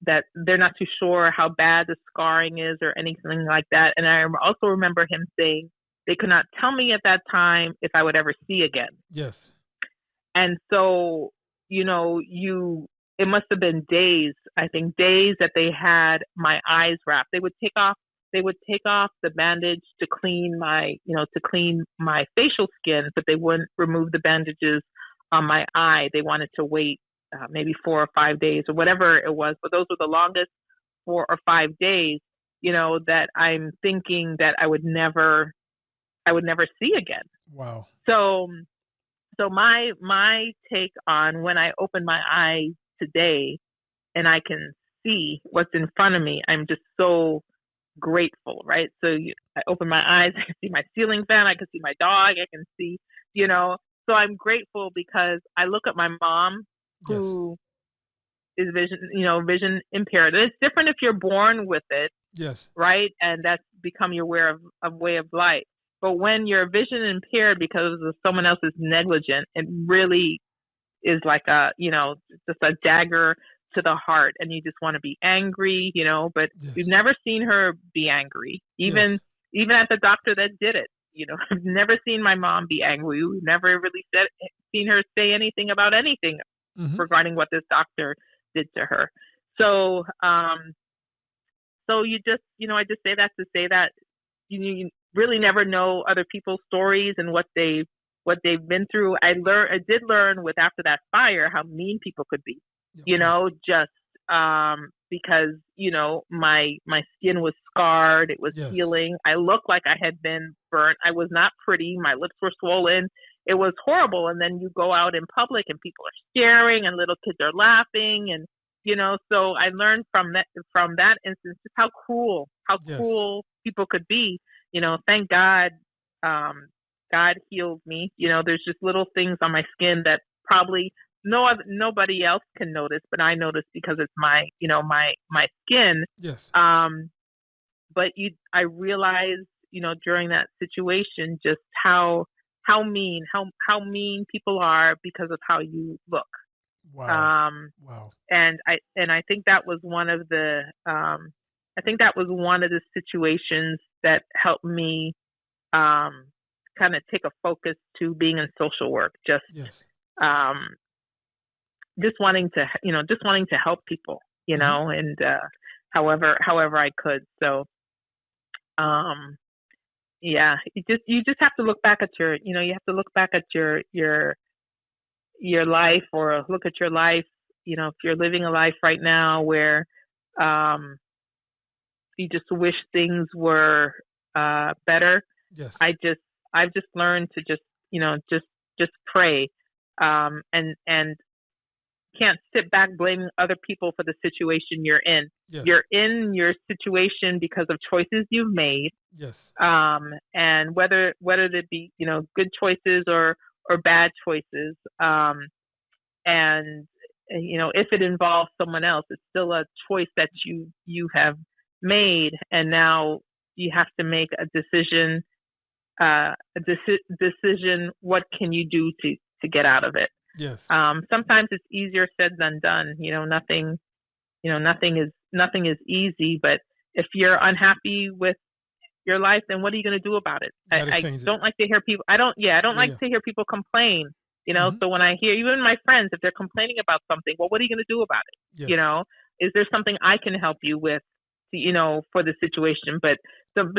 that they're not too sure how bad the scarring is or anything like that. And I also remember him saying they could not tell me at that time if I would ever see again.
Yes.
And so, it must have been days that they had my eyes wrapped. They would take off the bandage to clean my facial skin, but they wouldn't remove the bandages on my eye. They wanted to wait maybe 4 or 5 days or whatever it was. But those were the longest 4 or 5 days, that I'm thinking that I would never see again.
Wow.
So my take on when I open my eyes today and I can see what's in front of me, I'm just so grateful, right? So I open my eyes, I can see my ceiling fan, I can see my dog, I can see, so I'm grateful because I look at my mom who is vision impaired. And it's different if you're born with it.
Yes.
Right? And that's become your way of life. But when you're vision impaired because of someone else's negligence, it really is like just a dagger to the heart, and you just want to be angry, but we've never seen her be angry, even at the doctor that did it. I've never seen my mom be angry. We've never really seen her say anything about anything regarding what this doctor did to her. So, you just, I just say that to say that you really never know other people's stories and what they've been through. I did learn after that fire how mean people could be. Just because, you know, my skin was scarred. It was healing. I looked like I had been burnt. I was not pretty. My lips were swollen. It was horrible. And then you go out in public and people are staring and little kids are laughing. And, you know, so I learned from that instance just how cruel people could be. You know, thank God, God healed me. You know, there's just little things on my skin that probably nobody else can notice, but I notice because it's my skin.
Yes.
But I realized, you know, during that situation, just how mean people are because of how you look.
Wow.
Wow. And I think that was one of the situations that helped me kind of take a focus to being in social work. Just wanting to help people, you know, and however I could. So, you just have to look back at your life, or look at your life, you know, if you're living a life right now where you just wish things were better.
Yes.
I've just learned to just pray, and can't sit back blaming other people for the situation you're in.
Yes.
You're in your situation because of choices you've made.
Yes.
And whether they be, you know, good choices or bad choices. And you know, if it involves someone else, it's still a choice that you have made, and now you have to make a decision. Decision. What can you do to get out of it?
Yes.
Sometimes it's easier said than done. You know, nothing is easy. But if you're unhappy with your life, then what are you going to do about it? I don't like to hear people. I don't like to hear people complain. You know, so when I hear even my friends, if they're complaining about something, well, what are you going to do about it?
Yes.
You know, is there something I can help you with? You know, for the situation, but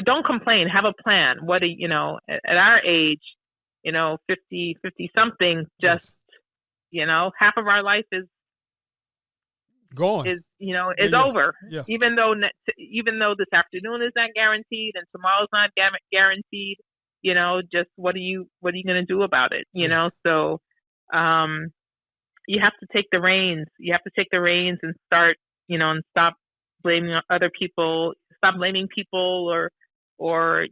don't complain. Have a plan. What you know, at our age, you know, 50 something, just you know, half of our life is
gone.
Is over.
Yeah.
Even though this afternoon is not guaranteed and tomorrow's not guaranteed, you know, just what are you going to do about it? You know, so you have to take the reins. You have to take the reins and start, you know, and stop blaming other people. Stop blaming people or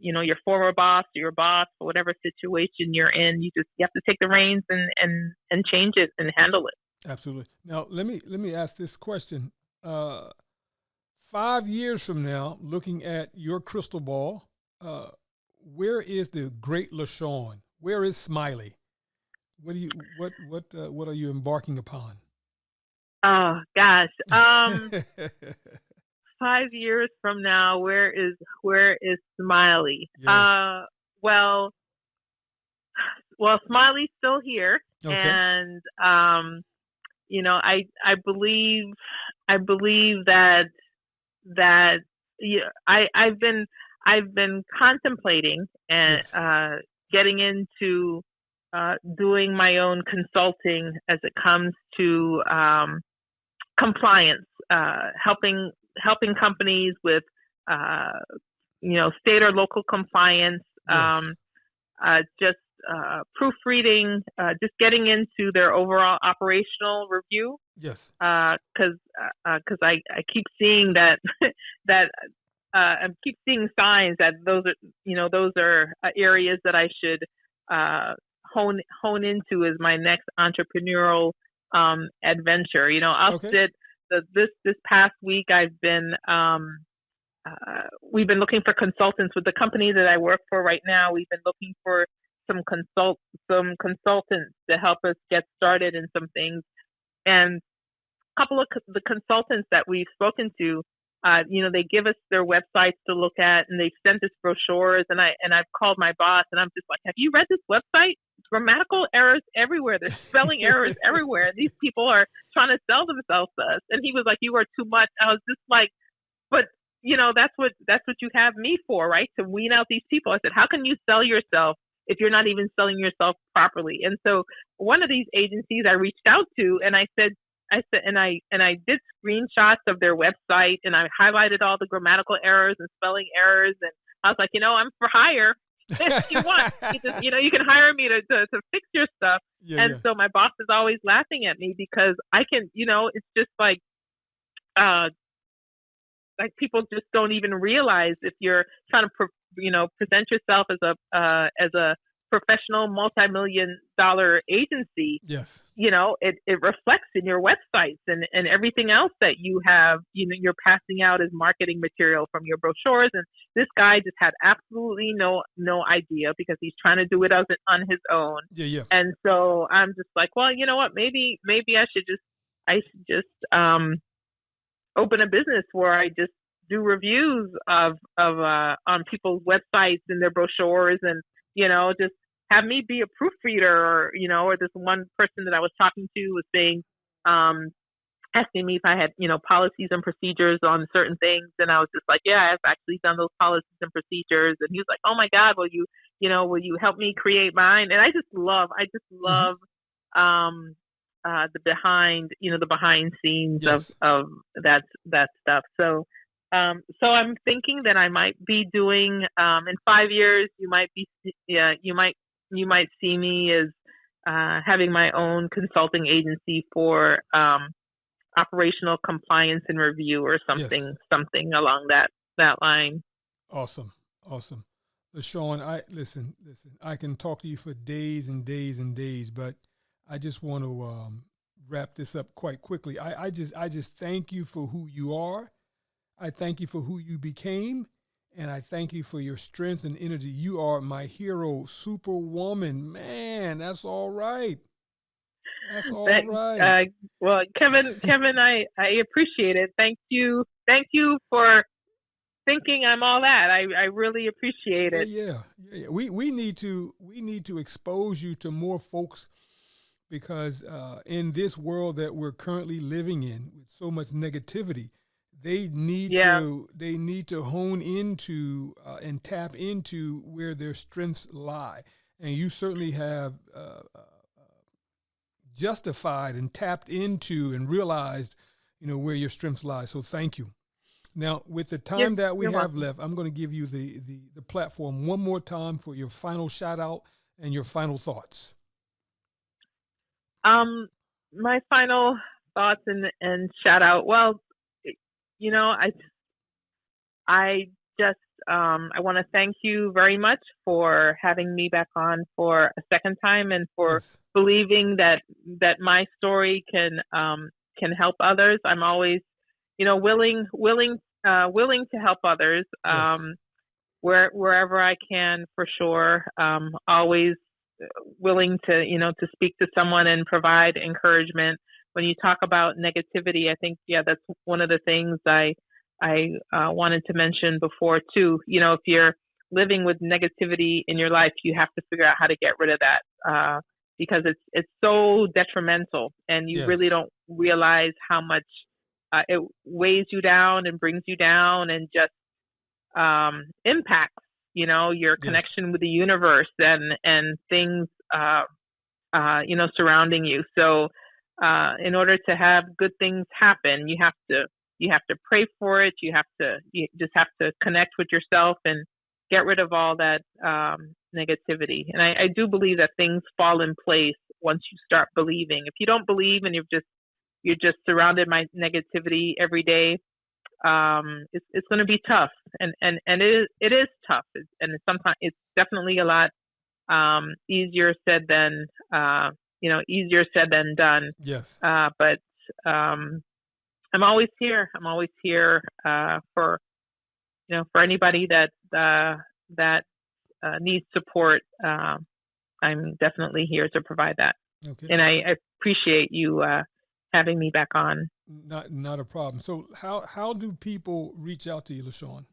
you know, your former boss or your boss or whatever situation you're in. You have to take the reins and change it and handle it.
Absolutely. Now let me ask this question. 5 years from now, looking at your crystal ball, where is the great LaShawn? Where is Smiley? What are you embarking upon?
Oh gosh. 5 years from now, where is Smiley?
Yes.
Well, Smiley's still here,
okay.
And you know, I believe that I've been contemplating and getting into doing my own consulting as it comes to compliance, helping companies with, you know, state or local compliance, just proofreading, just getting into their overall operational review.
Yes.
Because I keep seeing that I keep seeing signs that those are areas that I should hone into as my next entrepreneurial adventure. You know, I'll sit. This past week, we've been looking for consultants with the company that I work for right now. We've been looking for some consultants to help us get started in some things. And a couple of the consultants that we've spoken to, you know, they give us their websites to look at, and they've sent us brochures. And I've called my boss, and I'm just like, have you read this website? Grammatical errors everywhere. There's spelling errors everywhere. And these people are trying to sell themselves to us. And he was like, you are too much. I was just like, but you know, that's what you have me for, right? To weed out these people. I said, how can you sell yourself if you're not even selling yourself properly? And so one of these agencies I reached out to, and I said, I said, and I did screenshots of their website, and I highlighted all the grammatical errors and spelling errors, and I was like, I'm for hire. If you want, you can hire me to fix your stuff. So my boss is always laughing at me because I can, it's just like people just don't even realize if you're trying to, present yourself as a professional multi-million-dollar agency.
Yes.
It reflects in your websites and everything else that you have, you're passing out as marketing material from your brochures. And this guy just had absolutely no idea because he's trying to do it on his own.
Yeah.
And so I'm just like, well, you know what? Maybe I should just open a business where I just do reviews of on people's websites and their brochures, and just have me be a proofreader, or this one person that I was talking to was saying, asking me if I had, policies and procedures on certain things. And I was just like, yeah, I've actually done those policies and procedures. And he was like, oh my God, will you help me create mine? And I just love, the behind scenes of that stuff. So I'm thinking that I might be doing, in 5 years, you might see me as having my own consulting agency for operational compliance and review or something along that line.
Awesome. Shawn, listen, I can talk to you for days and days and days, but I just want to wrap this up quite quickly. I just thank you for who you are. I thank you for who you became, and I thank you for your strength and energy. You are my hero, Superwoman. Man, that's all right.
Well, Kevin, I appreciate it. Thank you for thinking I'm all that. I really appreciate it.
Yeah. We need to expose you to more folks because in this world that we're currently living in with so much negativity, they need to hone into and tap into where their strengths lie. And you certainly have justified and tapped into and realized, where your strengths lie. So thank you. Now, with the time that we have left, I'm going to give you the platform one more time for your final shout out and your final thoughts.
My final thoughts and shout out. Well, I want to thank you very much for having me back on for a second time and for believing that my story can help others. I'm always, willing to help others, wherever I can, for sure. Always willing to speak to someone and provide encouragement. When you talk about negativity, I think, that's one of the things I wanted to mention before too. If you're living with negativity in your life, you have to figure out how to get rid of that, because it's so detrimental, and you really don't realize how much it weighs you down and brings you down, and just impacts, your connection with the universe and things, surrounding you. So, in order to have good things happen, you have to pray for it. You just have to connect with yourself and get rid of all that negativity. And I do believe that things fall in place once you start believing. If you don't believe and you're just surrounded by negativity every day, it's going to be tough. And it is tough. And sometimes it's definitely a lot easier said than done.
Yes.
But I'm always here. I'm always here for anybody that needs support. I'm definitely here to provide that.
Okay.
And I appreciate you having me back on.
Not a problem. So how do people reach out to you, LaShawn?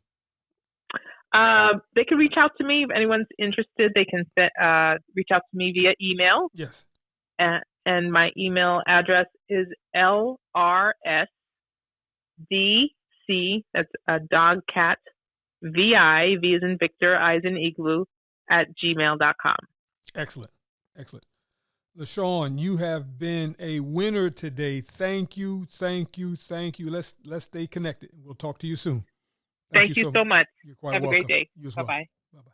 They can reach out to me if anyone's interested. They can reach out to me via email.
Yes.
And my email address is LRSDC, that's a dog cat, VI, V as in Victor, I as in Igloo, @gmail.com.
Excellent. LaShawn, you have been a winner today. Thank you, thank you, thank you. Let's stay connected. We'll talk to you soon.
Thank you so much.
You're quite
Have
welcome.
a great day.
You as
Bye-bye.
well. Bye-bye.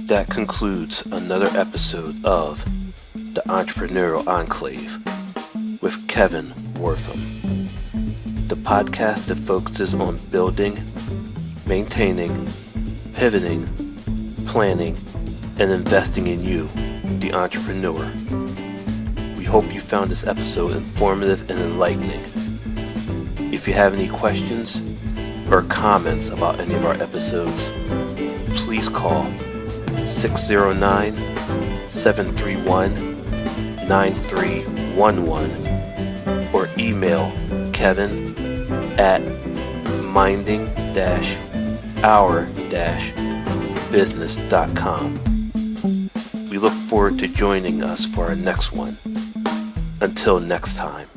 That concludes another episode of The Entrepreneurial Enclave with Kevin Wortham, the podcast that focuses on building, maintaining, pivoting, planning, and investing in you, the entrepreneur. We hope you found this episode informative and enlightening. If you have any questions or comments about any of our episodes, please call 609-731-9311 or email kevin@minding-our-business.com. We look forward to joining us for our next one. Until next time.